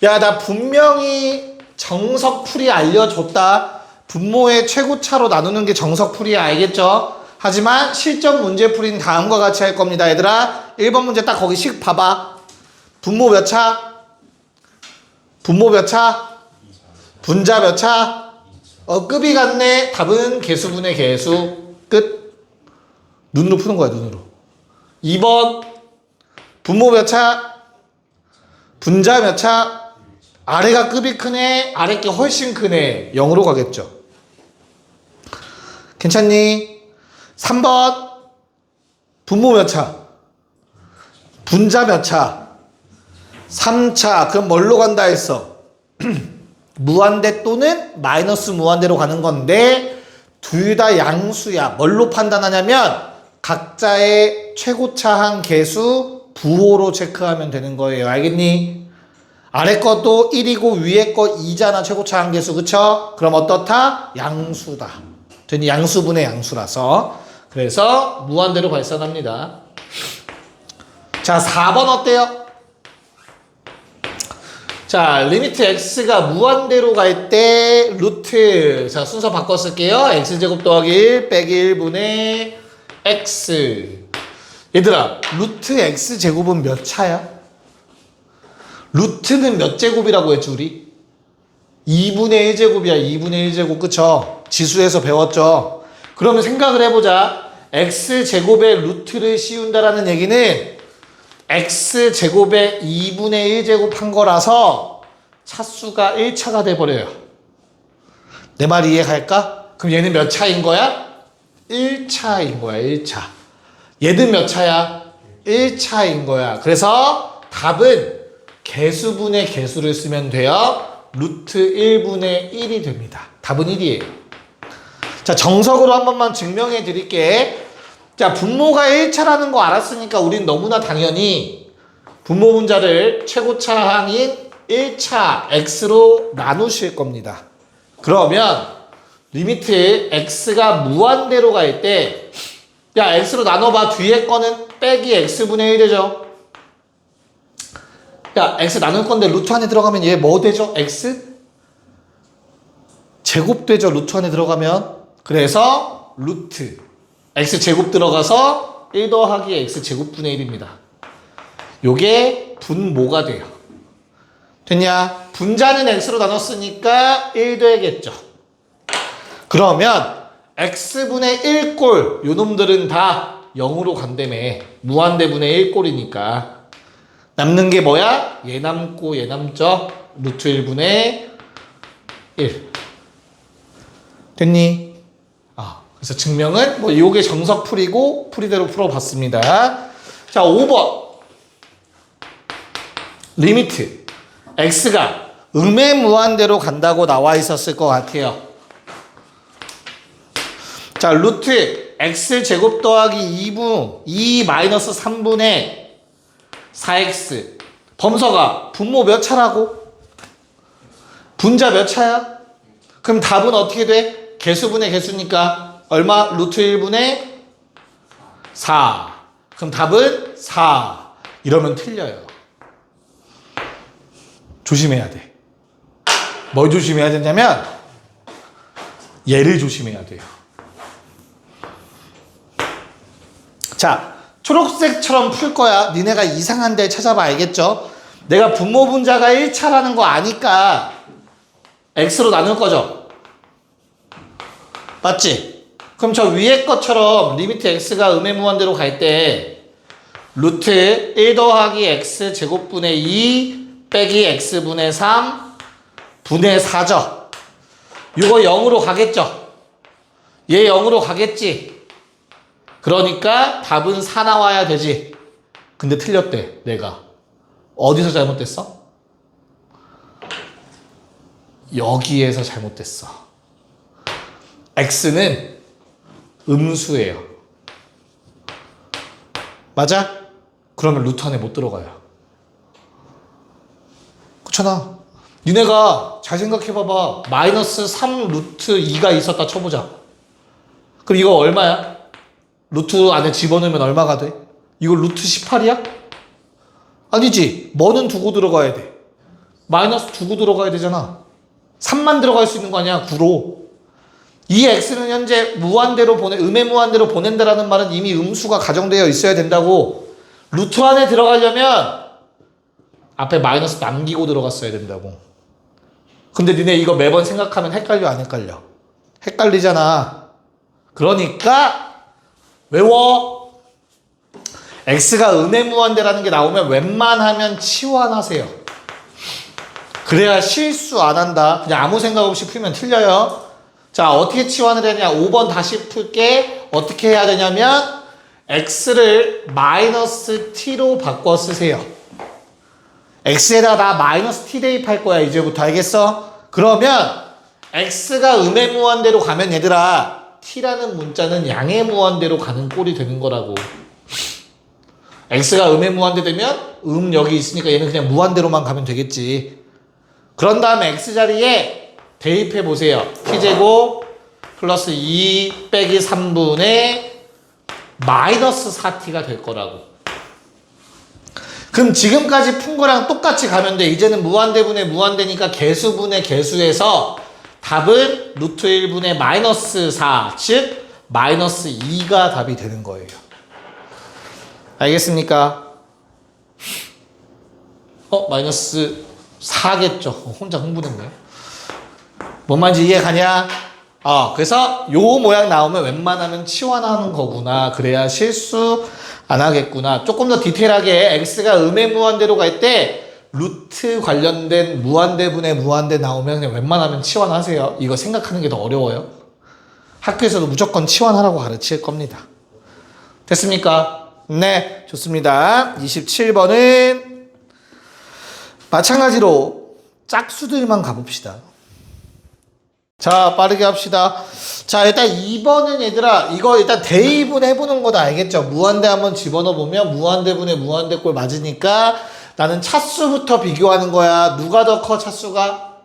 야, 나 분명히 정석풀이 알려줬다. 분모의 최고차로 나누는 게 정석풀이 알겠죠? 하지만 실전 문제풀이는 다음과 같이 할 겁니다. 얘들아, 1번 문제 딱 거기 씩 봐봐. 분모 몇 차? 분모 몇 차? 분자 몇 차? 급이 같네. 답은 개수분의 개수. 끝. 눈으로 푸는 거야, 눈으로. 2번. 분모 몇 차? 분자 몇 차? 아래가 급이 크네. 아래 게 훨씬 크네. 0으로 가겠죠. 괜찮니? 3번. 분모 몇 차? 분자 몇 차? 3차. 그럼 뭘로 간다 했어? 무한대 또는 마이너스 무한대로 가는 건데 둘 다 양수야. 뭘로 판단하냐면 각자의 최고차항 개수 부호로 체크하면 되는 거예요. 알겠니? 아래 것도 1이고 위에 거 2잖아. 최고차항 개수. 그쵸? 그럼 어떻다? 양수다. 되니 양수분의 양수라서. 그래서 무한대로 발산합니다. 자, 4번 어때요? 자, 리미트 x가 무한대로 갈 때 루트. 자, 순서 바꿔 쓸게요. x제곱 더하기 1 빼기 1분의 x. 얘들아, 루트 x제곱은 몇 차야? 루트는 몇 제곱이라고 했지 우리? 2분의 1제곱이야. 2분의 1제곱. 그쵸? 지수에서 배웠죠? 그러면 생각을 해보자. x제곱의 루트를 씌운다라는 얘기는 x제곱에 2분의 1제곱 한 거라서 차수가 1차가 돼버려요. 내 말 이해갈까? 그럼 얘는 몇 차인 거야? 1차인 거야. 1차. 얘는 몇 차야? 1차인 거야. 그래서 답은 개수분의 개수를 쓰면 돼요. 루트 1분의 1이 됩니다. 답은 1이에요. 자, 정석으로 한 번만 증명해 드릴게. 자, 분모가 1차라는 거 알았으니까 우린 너무나 당연히 분모 분자를 최고차항인 1차 x로 나누실 겁니다. 그러면 리미트 x가 무한대로 갈 때, 야, x로 나눠봐. 뒤에 거는 빼기 x분의 1 되죠. 야, x 나눌 건데 루트 안에 들어가면 얘 뭐 되죠? x? 제곱 되죠. 루트 안에 들어가면. 그래서 루트 x 제곱 들어가서 1 더하기 x 제곱분의 1입니다. 요게 분모가 돼요. 됐냐? 분자는 x로 나눴으니까 1 되겠죠. 그러면 x분의 1꼴 요 놈들은 다 0으로 간다며. 무한대분의 1꼴이니까 남는 게 뭐야? 얘 남고 얘 남죠? 루트 1분의 1 됐니? 그래서 증명은 뭐 요게 정석 풀이고 풀이대로 풀어봤습니다. 자, 5번 리미트 x가 음의 무한대로 간다고 나와 있었을 것 같아요. 자, 루트 x 제곱 더하기 2 마이너스 3분의 4x. 범서가 분모 몇 차라고? 분자 몇 차야? 그럼 답은 어떻게 돼? 개수분의 개수니까 얼마? 루트 1분의 4. 그럼 답은 4. 이러면 틀려요. 조심해야 돼. 뭘 조심해야 되냐면 얘를 조심해야 돼요. 자, 초록색처럼 풀 거야. 니네가 이상한 데 찾아봐. 알겠죠? 내가 분모 분자가 1차라는 거 아니까 x로 나눌 거죠. 맞지? 그럼 저 위에 것처럼 리미트 x가 음의 무한대로 갈 때 루트 1 더하기 x 제곱분의 2 빼기 x분의 3 분의 4죠. 이거 0으로 가겠죠. 얘 0으로 가겠지. 그러니까 답은 4 나와야 되지. 근데 틀렸대. 내가 어디서 잘못됐어? 여기에서 잘못됐어. x는 음수예요. 맞아? 그러면 루트 안에 못 들어가요. 그렇잖아. 니네가 잘 생각해봐봐. 마이너스 3 루트 2가 있었다 쳐보자. 그럼 이거 얼마야? 루트 안에 집어넣으면 얼마가 돼? 이거 루트 18이야? 아니지. 뭐는 두고 들어가야 돼. 마이너스 두고 들어가야 되잖아. 3만 들어갈 수 있는 거 아니야. 9로. 이 x는 현재 무한대로 음의 무한대로 보낸다라는 말은 이미 음수가 가정되어 있어야 된다고. 루트 안에 들어가려면 앞에 마이너스 남기고 들어갔어야 된다고. 근데 니네 이거 매번 생각하면 헷갈려 안 헷갈려? 헷갈리잖아. 그러니까 외워. x가 음의 무한대라는 게 나오면 웬만하면 치환하세요. 그래야 실수 안 한다. 그냥 아무 생각 없이 풀면 틀려요. 자, 어떻게 치환을 하냐? 5번 다시 풀게. 어떻게 해야 되냐면 x를 마이너스 t로 바꿔 쓰세요. x에다 나 마이너스 t 대입할 거야. 이제부터. 알겠어? 그러면 x가 음의 무한대로 가면 얘들아 t라는 문자는 양의 무한대로 가는 꼴이 되는 거라고. x가 음의 무한대 되면 여기 있으니까 얘는 그냥 무한대로만 가면 되겠지. 그런 다음에 x 자리에 대입해 보세요. t제곱 플러스 2 빼기 3분의 마이너스 4t가 될 거라고. 그럼 지금까지 푼 거랑 똑같이 가면 돼. 이제는 무한대분의 무한대니까 개수분의 개수에서 답은 루트 1분의 마이너스 4, 즉 마이너스 2가 답이 되는 거예요. 알겠습니까? 마이너스 4겠죠. 혼자 흥분했네. 뭔 말인지 이해가냐? 그래서 요 모양 나오면 웬만하면 치환하는 거구나. 그래야 실수 안 하겠구나. 조금 더 디테일하게 x가 음의 무한대로 갈 때 루트 관련된 무한대분의 무한대 나오면 그냥 웬만하면 치환하세요. 이거 생각하는 게 더 어려워요. 학교에서도 무조건 치환하라고 가르칠 겁니다. 됐습니까? 네, 좋습니다. 27번은 마찬가지로 짝수들만 가봅시다. 자, 빠르게 합시다. 자, 일단 2번은 얘들아, 이거 일단 대입은 해보는 거다. 알겠죠? 무한대 한번 집어넣어보면 무한대분의 무한대꼴 맞으니까 나는 차수부터 비교하는 거야. 누가 더 커, 차수가?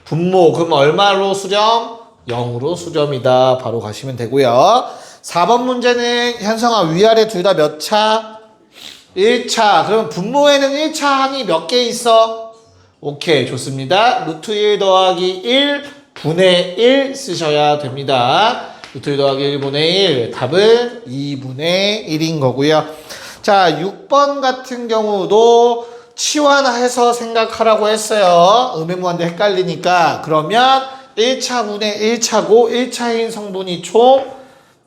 분모. 그럼 얼마로 수렴? 0으로 수렴이다. 바로 가시면 되고요. 4번 문제는 현성아 위아래 둘 다 몇 차? 1차. 그럼 분모에는 1차 항이 몇 개 있어? 오케이, 좋습니다. 루트 1 더하기 1 분의 1 쓰셔야 됩니다. 루트 1 더하기 1분의 1 답은 2분의 1인 거고요. 자, 6번 같은 경우도 치환해서 생각하라고 했어요. 음의무한대 헷갈리니까. 그러면 1차분의 1차고 1차인 성분이 총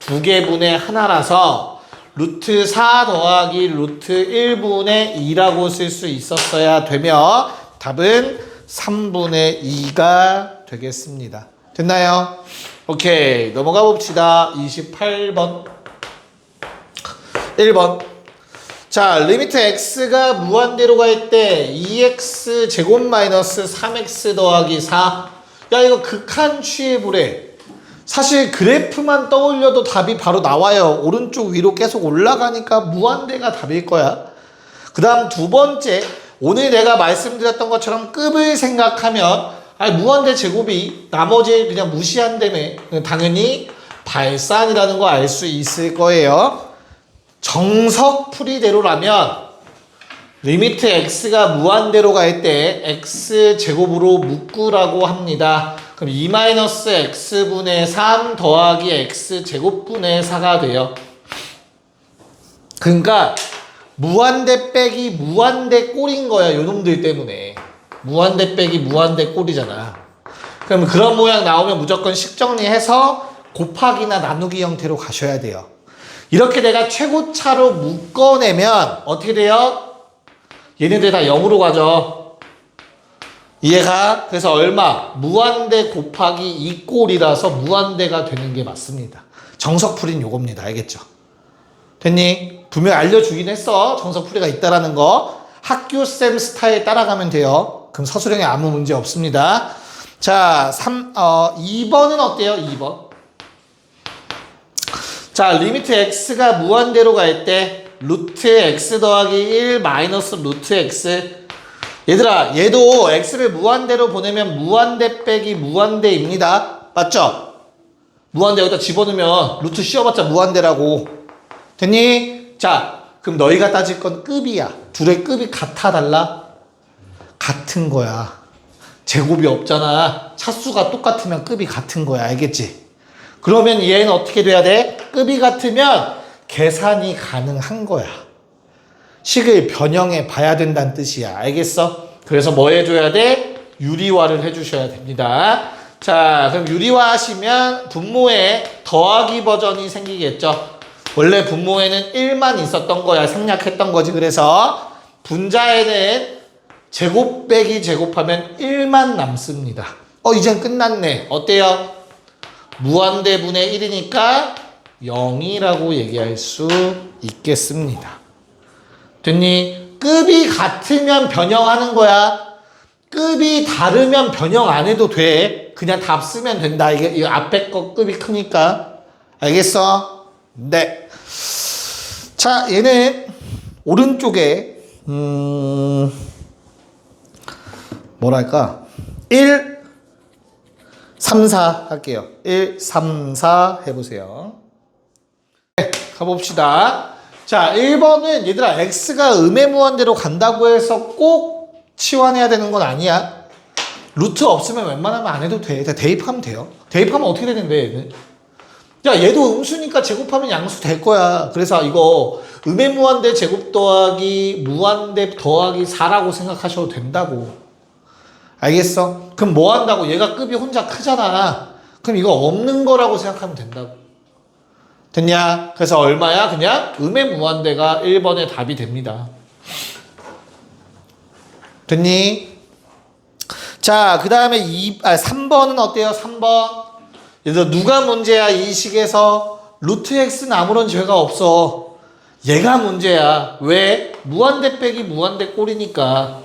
2개분의 하나라서 루트 4 더하기 루트 1분의 2라고 쓸 수 있었어야 되며 답은 3분의 2가 되겠습니다. 됐나요? 오케이, 넘어가 봅시다. 28번 1번. 자, 리미트 x가 무한대로 갈 때 2x 제곱 마이너스 3x 더하기 4. 야, 이거 극한 취해보래. 사실 그래프만 떠올려도 답이 바로 나와요. 오른쪽 위로 계속 올라가니까 무한대가 답일 거야. 그 다음 두 번째, 오늘 내가 말씀드렸던 것처럼 급을 생각하면 무한대 제곱이 나머지 그냥 무시한다며. 당연히 발산이라는 거 알 수 있을 거예요. 정석 풀이대로라면 리미트 x가 무한대로 갈 때 x 제곱으로 묶으라고 합니다. 그럼 2-x분의 3 더하기 x 제곱분의 4가 돼요. 그러니까 무한대 빼기 무한대 꼴인 거야. 요놈들 때문에. 무한대 빼기 무한대 꼴이잖아. 그럼 그런 모양 나오면 무조건 식정리해서 곱하기나 나누기 형태로 가셔야 돼요. 이렇게 내가 최고차로 묶어내면 어떻게 돼요? 얘네들 다 0으로 가죠. 이해가? 그래서 얼마? 무한대 곱하기 2꼴이라서 무한대가 되는 게 맞습니다. 정석풀이는 요겁니다. 알겠죠? 됐니? 분명히 알려주긴 했어. 정석풀이가 있다라는 거. 학교쌤 스타일 따라가면 돼요. 그럼 서술형에 아무 문제 없습니다. 자, 2번은 어때요? 2번. 자, 리미트 x가 무한대로 갈 때 루트 x 더하기 1 마이너스 루트 x. 얘들아, 얘도 x를 무한대로 보내면 무한대 빼기 무한대입니다. 맞죠? 무한대 여기다 집어넣으면 루트 씌워봤자 무한대라고. 됐니? 자, 그럼 너희가 따질 건 급이야. 둘의 급이 같아 달라? 같은 거야. 제곱이 없잖아. 차수가 똑같으면 급이 같은 거야. 알겠지? 그러면 얘는 어떻게 돼야 돼? 급이 같으면 계산이 가능한 거야. 식을 변형해 봐야 된다는 뜻이야. 알겠어? 그래서 뭐 해줘야 돼? 유리화를 해주셔야 됩니다. 자, 그럼 유리화 하시면 분모에 더하기 버전이 생기겠죠. 원래 분모에는 1만 있었던 거야. 생략했던 거지. 그래서 분자에는 제곱 빼기 제곱하면 1만 남습니다. 이젠 끝났네. 어때요? 무한대분의 1이니까 0이라고 얘기할 수 있겠습니다. 됐니? 급이 같으면 변형하는 거야. 급이 다르면 변형 안 해도 돼. 그냥 답 쓰면 된다. 이게 앞에 거 급이 크니까. 알겠어? 네. 자, 얘는 오른쪽에 뭐랄까? 1, 3, 4 할게요. 1, 3, 4 해보세요. 네, 가봅시다. 자, 1번은 얘들아 x가 음의 무한대로 간다고 해서 꼭 치환해야 되는 건 아니야. 루트 없으면 웬만하면 안 해도 돼. 대입하면 돼요. 대입하면 어떻게 되는데 얘는? 야, 얘도 음수니까 제곱하면 양수 될 거야. 그래서 이거 음의 무한대 제곱 더하기 무한대 더하기 4라고 생각하셔도 된다고. 알겠어? 그럼 뭐 한다고? 얘가 급이 혼자 크잖아. 그럼 이거 없는 거라고 생각하면 된다고. 됐냐? 그래서 얼마야? 그냥 음의 무한대가 1번의 답이 됩니다. 됐니? 자, 그 다음에 3번은 어때요? 3번. 얘들 누가 문제야? 이 식에서 루트 x는 아무런 죄가 없어. 얘가 문제야. 왜? 무한대 빼기 무한대 꼴이니까.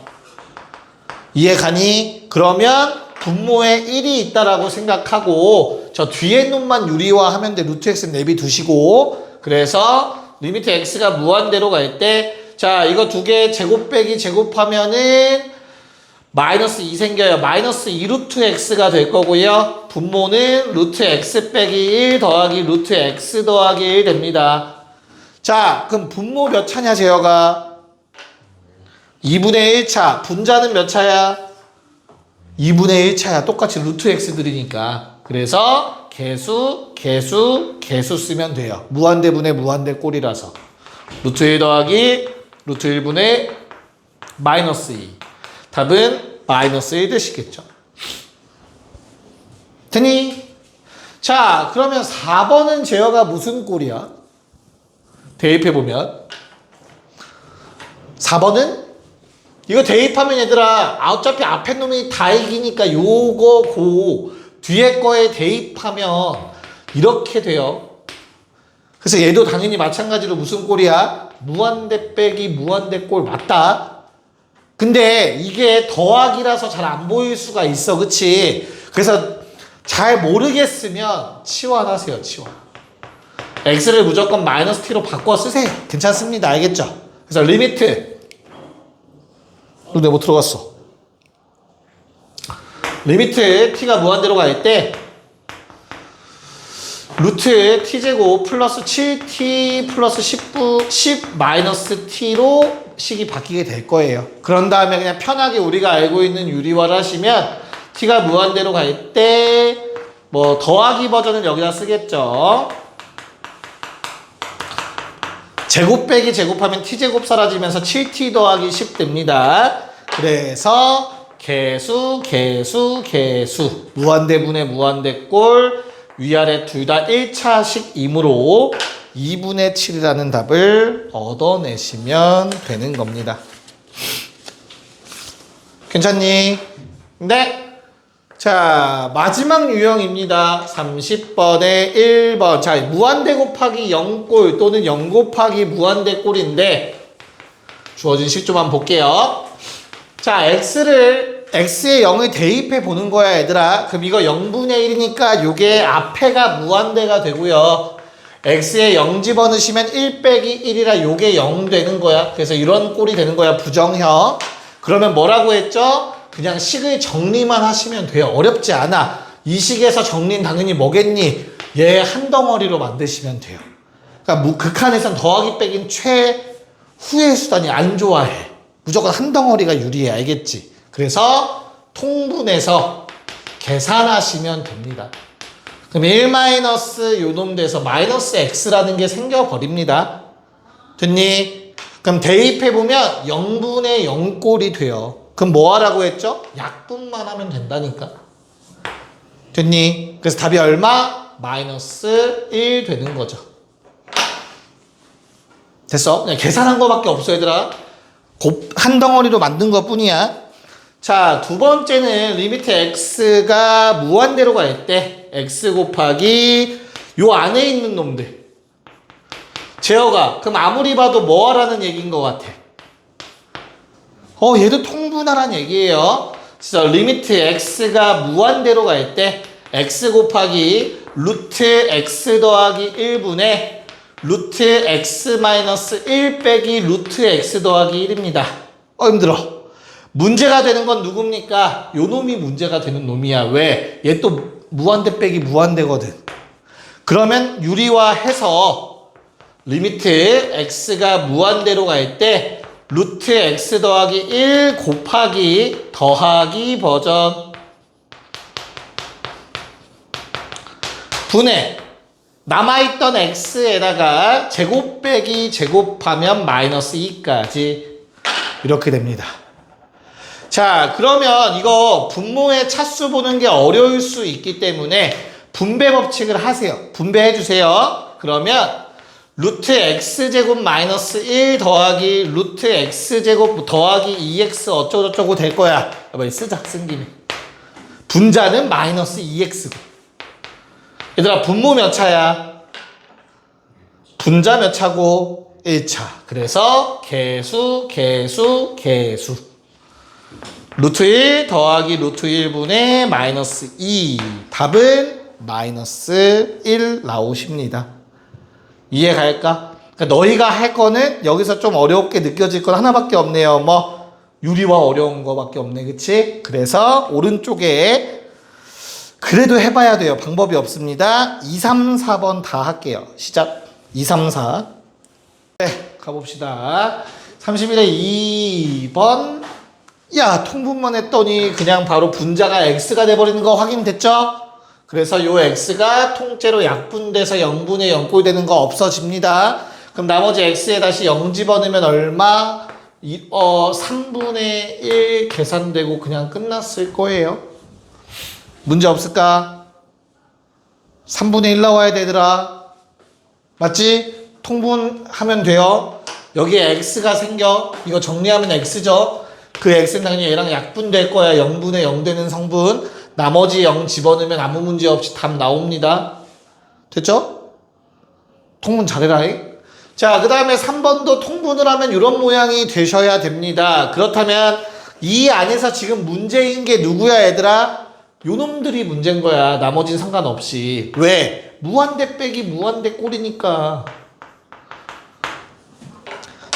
이해 가니? 그러면 분모에 1이 있다라고 생각하고 저 뒤에 놈만 유리화하면 돼. 루트 x는 내비두시고. 그래서 리미트 x가 무한대로 갈 때 자, 이거 두 개 제곱 빼기 제곱하면은 마이너스 2 생겨요. 마이너스 2루트 x가 될 거고요. 분모는 루트 x 빼기 1 더하기 루트 x 더하기 1 됩니다. 자, 그럼 분모 몇 차냐, 제어가? 2분의 1차. 분자는 몇 차야? 2분의 1차야. 똑같이 루트 x들이니까. 그래서 개수 쓰면 돼요. 무한대분의 무한대 꼴이라서. 루트 1 더하기 루트 1분의 마이너스 2. 답은 마이너스 1 되시겠죠. 되니? 자, 그러면 4번은 제어가 무슨 꼴이야? 대입해보면 4번은 이거 대입하면 얘들아 어차피 앞에 놈이 다 이기니까 요거 뒤에 거에 대입하면 이렇게 돼요. 그래서 얘도 당연히 마찬가지로 무슨 꼴이야? 무한대 빼기 무한대 꼴 맞다. 근데 이게 더하기라서 잘 안 보일 수가 있어. 그치? 그래서 잘 모르겠으면 치환하세요. 치환. x를 무조건 마이너스 t로 바꿔 쓰세요. 괜찮습니다. 알겠죠? 그래서 리미트 너 내 못 들어갔어. 리미트 t가 무한대로 갈 때 루트 t제곱 플러스 7t 플러스 10 마이너스 t로 식이 바뀌게 될 거예요. 그런 다음에 그냥 편하게 우리가 알고 있는 유리화를 하시면 t가 무한대로 갈 때 뭐 더하기 버전을 여기다 쓰겠죠. 제곱 빼기 제곱하면 t제곱 사라지면서 7t 더하기 10 됩니다. 그래서 개수 무한대분의 무한대꼴 위아래 둘 다 1차식이므로 2분의 7이라는 답을 얻어내시면 되는 겁니다. 괜찮니? 네. 자, 마지막 유형입니다. 30번에 1번. 자, 무한대 곱하기 0꼴 또는 0 곱하기 무한대 꼴인데 주어진 식 좀 한번 볼게요. 자, x의 0을 대입해 보는 거야, 얘들아. 그럼 이거 0분의 1이니까 요게 앞에가 무한대가 되고요. x에 0 집어넣으시면 1 빼기 1이라 요게 0 되는 거야. 그래서 이런 꼴이 되는 거야, 부정형. 그러면 뭐라고 했죠? 그냥 식을 정리만 하시면 돼요. 어렵지 않아. 이 식에서 정리는 당연히 뭐겠니? 얘 한 덩어리로 만드시면 돼요. 그러니까 극한에선 더하기 빼기는 최후의 수단이 안 좋아해. 무조건 한 덩어리가 유리해. 알겠지? 그래서 통분해서 계산하시면 됩니다. 그럼 1 마이너스 요놈 돼서 마이너스 x라는 게 생겨버립니다. 됐니? 그럼 대입해보면 0분의 0꼴이 돼요. 그럼 뭐 하라고 했죠? 약분만 하면 된다니까. 됐니? 그래서 답이 얼마? 마이너스 1 되는 거죠. 됐어? 그냥 계산한 거밖에 없어, 얘들아. 한 덩어리로 만든 것 뿐이야. 자, 두 번째는 리미트 x가 무한대로 갈 때 x 곱하기 요 안에 있는 놈들. 제어가 그럼 아무리 봐도 뭐 하라는 얘기인 것 같아? 얘도 통분하라는 얘기예요. 그래서 리미트 x가 무한대로 갈 때 x 곱하기 루트 x 더하기 1분의 루트 x 마이너스 1 빼기 루트 x 더하기 1입니다. 힘들어. 문제가 되는 건 누굽니까? 요 놈이 문제가 되는 놈이야. 왜? 얘 또 무한대 빼기 무한대거든. 그러면 유리화해서 리미트 x가 무한대로 갈 때 루트 x 더하기 1 곱하기 더하기 버전 분의 남아있던 x에다가 제곱 빼기 제곱하면 마이너스 2까지 이렇게 됩니다. 자, 그러면 이거 분모의 차수 보는 게 어려울 수 있기 때문에 분배 법칙을 하세요. 분배해 주세요. 그러면 루트 x제곱 마이너스 1 더하기 루트 x제곱 더하기 2x 어쩌고저쩌고 될 거야. 이번에 쓰자, 쓴 김에. 분자는 마이너스 2x고. 얘들아, 분모 몇 차야? 분자 몇 차고? 1차. 그래서 개수. 루트 1 더하기 루트 1분의 마이너스 2. 답은 마이너스 1 나오십니다. 이해 갈까? 그러니까 너희가 할 거는 여기서 좀 어렵게 느껴질 건 하나밖에 없네요. 뭐 유리와 어려운 거밖에 없네. 그치? 그래서 오른쪽에 그래도 해봐야 돼요. 방법이 없습니다. 2, 3, 4번 다 할게요. 시작. 2, 3, 4. 네, 가봅시다. 31에 2번. 야, 통분만 했더니 그냥 바로 분자가 x가 돼버리는 거 확인됐죠? 그래서 요 x가 통째로 약분돼서 0분의 0꼴 되는 거 없어집니다. 그럼 나머지 x에 다시 0 집어넣으면 얼마? 3분의 1 계산되고 그냥 끝났을 거예요. 문제 없을까? 3분의 1 나와야 되더라. 맞지? 통분하면 돼요. 여기에 x가 생겨. 이거 정리하면 x죠? 그 x는 당연히 얘랑 약분될 거야. 0분의 0 되는 성분. 나머지 0 집어넣으면 아무 문제 없이 답 나옵니다. 됐죠? 통분 잘해라잉. 자, 그 다음에 3번도 통분을 하면 이런 모양이 되셔야 됩니다. 그렇다면 이 안에서 지금 문제인 게 누구야, 얘들아? 요놈들이 문제인 거야. 나머지는 상관없이. 왜? 무한대 빼기 무한대 꼴이니까.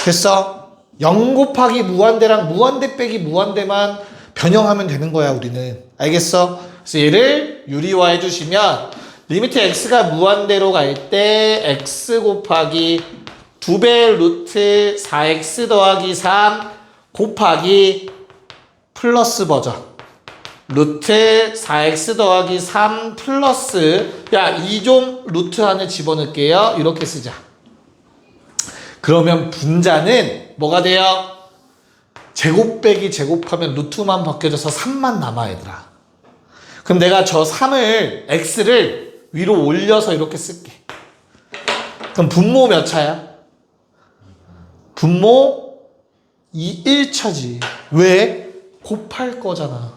됐어? 0 곱하기 무한대랑 무한대 빼기 무한대만 변형하면 되는 거야, 우리는. 알겠어? 그래서 얘를 유리화 해주시면 리미트 x가 무한대로 갈 때 x 곱하기 2배 루트 4x 더하기 3 곱하기 플러스 버전 루트 4x 더하기 3 플러스 야, 이 좀 루트 안에 집어넣을게요. 이렇게 쓰자. 그러면 분자는 뭐가 돼요? 제곱 빼기 제곱하면 루트만 벗겨져서 3만 남아, 얘들아. 그럼 내가 저 3을 x를 위로 올려서 이렇게 쓸게. 그럼 분모 몇 차야? 분모 1차지. 왜? 곱할 거잖아.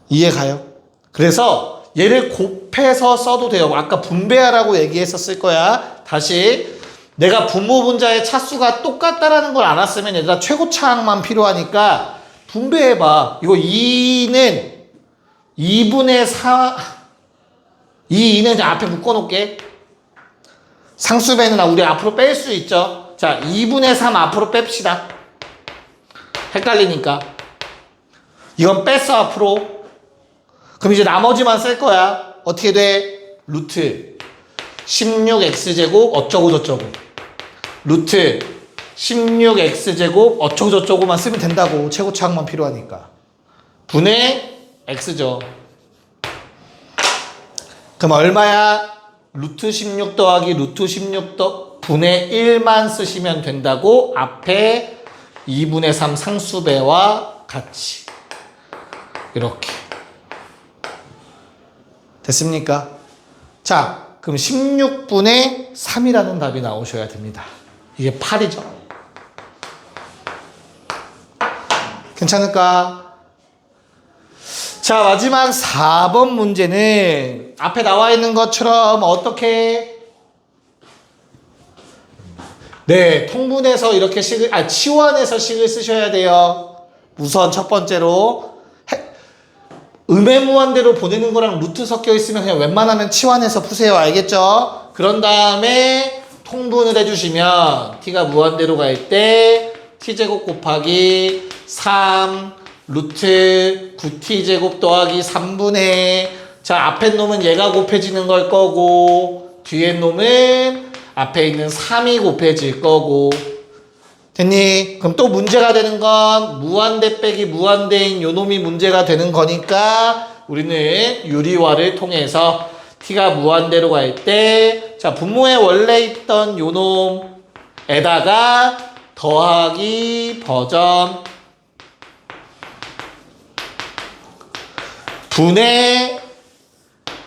이해 가요? 그래서 얘를 곱해서 써도 돼요. 아까 분배하라고 얘기했었을 거야. 다시 내가 분모 분자의 차수가 똑같다라는 걸 알았으면 얘들아 최고차항만 필요하니까 분배해봐. 이거 2는 2분의 4 이 2는 앞에 묶어놓을게. 상수배는 우리 앞으로 뺄 수 있죠. 자, 2분의 3 앞으로 뺍시다. 헷갈리니까. 이건 뺐어, 앞으로. 그럼 이제 나머지만 쓸 거야. 어떻게 돼? 루트 16x제곱 어쩌고저쩌고 루트 16x제곱 어쩌고저쩌고만 쓰면 된다고. 최고차항만 필요하니까. 분의 x죠. 그럼 얼마야? 루트 16 더하기 루트 16 분의 1만 쓰시면 된다고. 앞에 2분의 3 상수배와 같이. 이렇게. 됐습니까? 자, 그럼 16분의 3이라는 답이 나오셔야 됩니다. 이게 8이죠. 괜찮을까? 자, 마지막 4번 문제는 앞에 나와 있는 것처럼 어떻게? 네, 통분해서 이렇게 식을, 치환해서 식을 쓰셔야 돼요. 우선 첫 번째로 음해무한대로 보내는 거랑 루트 섞여 있으면 그냥 웬만하면 치환해서 푸세요. 알겠죠? 그런 다음에 통분을 해주시면 t가 무한대로 갈 때 t제곱 곱하기 3 루트 9t제곱 더하기 3분의 자, 앞에 놈은 얘가 곱해지는 걸 거고 뒤에 놈은 앞에 있는 3이 곱해질 거고. 됐니? 그럼 또 문제가 되는 건 무한대 빼기 무한대인 요 놈이 문제가 되는 거니까 우리는 유리화를 통해서 t가 무한대로 갈 때, 자, 분모에 원래 있던 요 놈에다가 더하기 버전 분의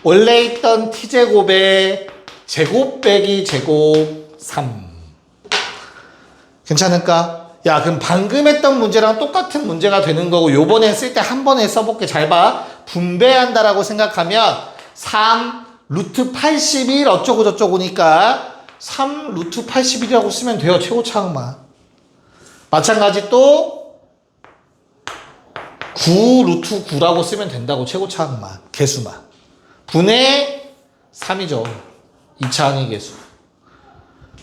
원래 있던 t제곱의 제곱 빼기 제곱 3. 괜찮을까? 야, 그럼 방금 했던 문제랑 똑같은 문제가 되는 거고, 요번에 했을 때 한 번에 써볼게. 잘 봐. 분배한다라고 생각하면 3 루트 81 어쩌고 저쩌고니까 3 루트 81이라고 쓰면 돼요. 최고차항만. 마찬가지 또 9 루트 9라고 쓰면 된다고. 최고차항만. 개수만. 분의 3이죠. 2차항의 개수.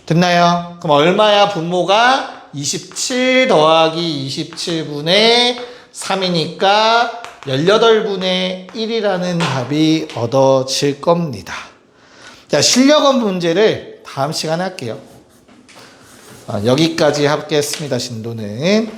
됐나요? 그럼 얼마야? 분모가 27 더하기 27분의 3이니까 18분의 1이라는 답이 얻어질 겁니다. 자, 실력원 문제를 다음 시간에 할게요. 여기까지 하겠습니다. 진도는.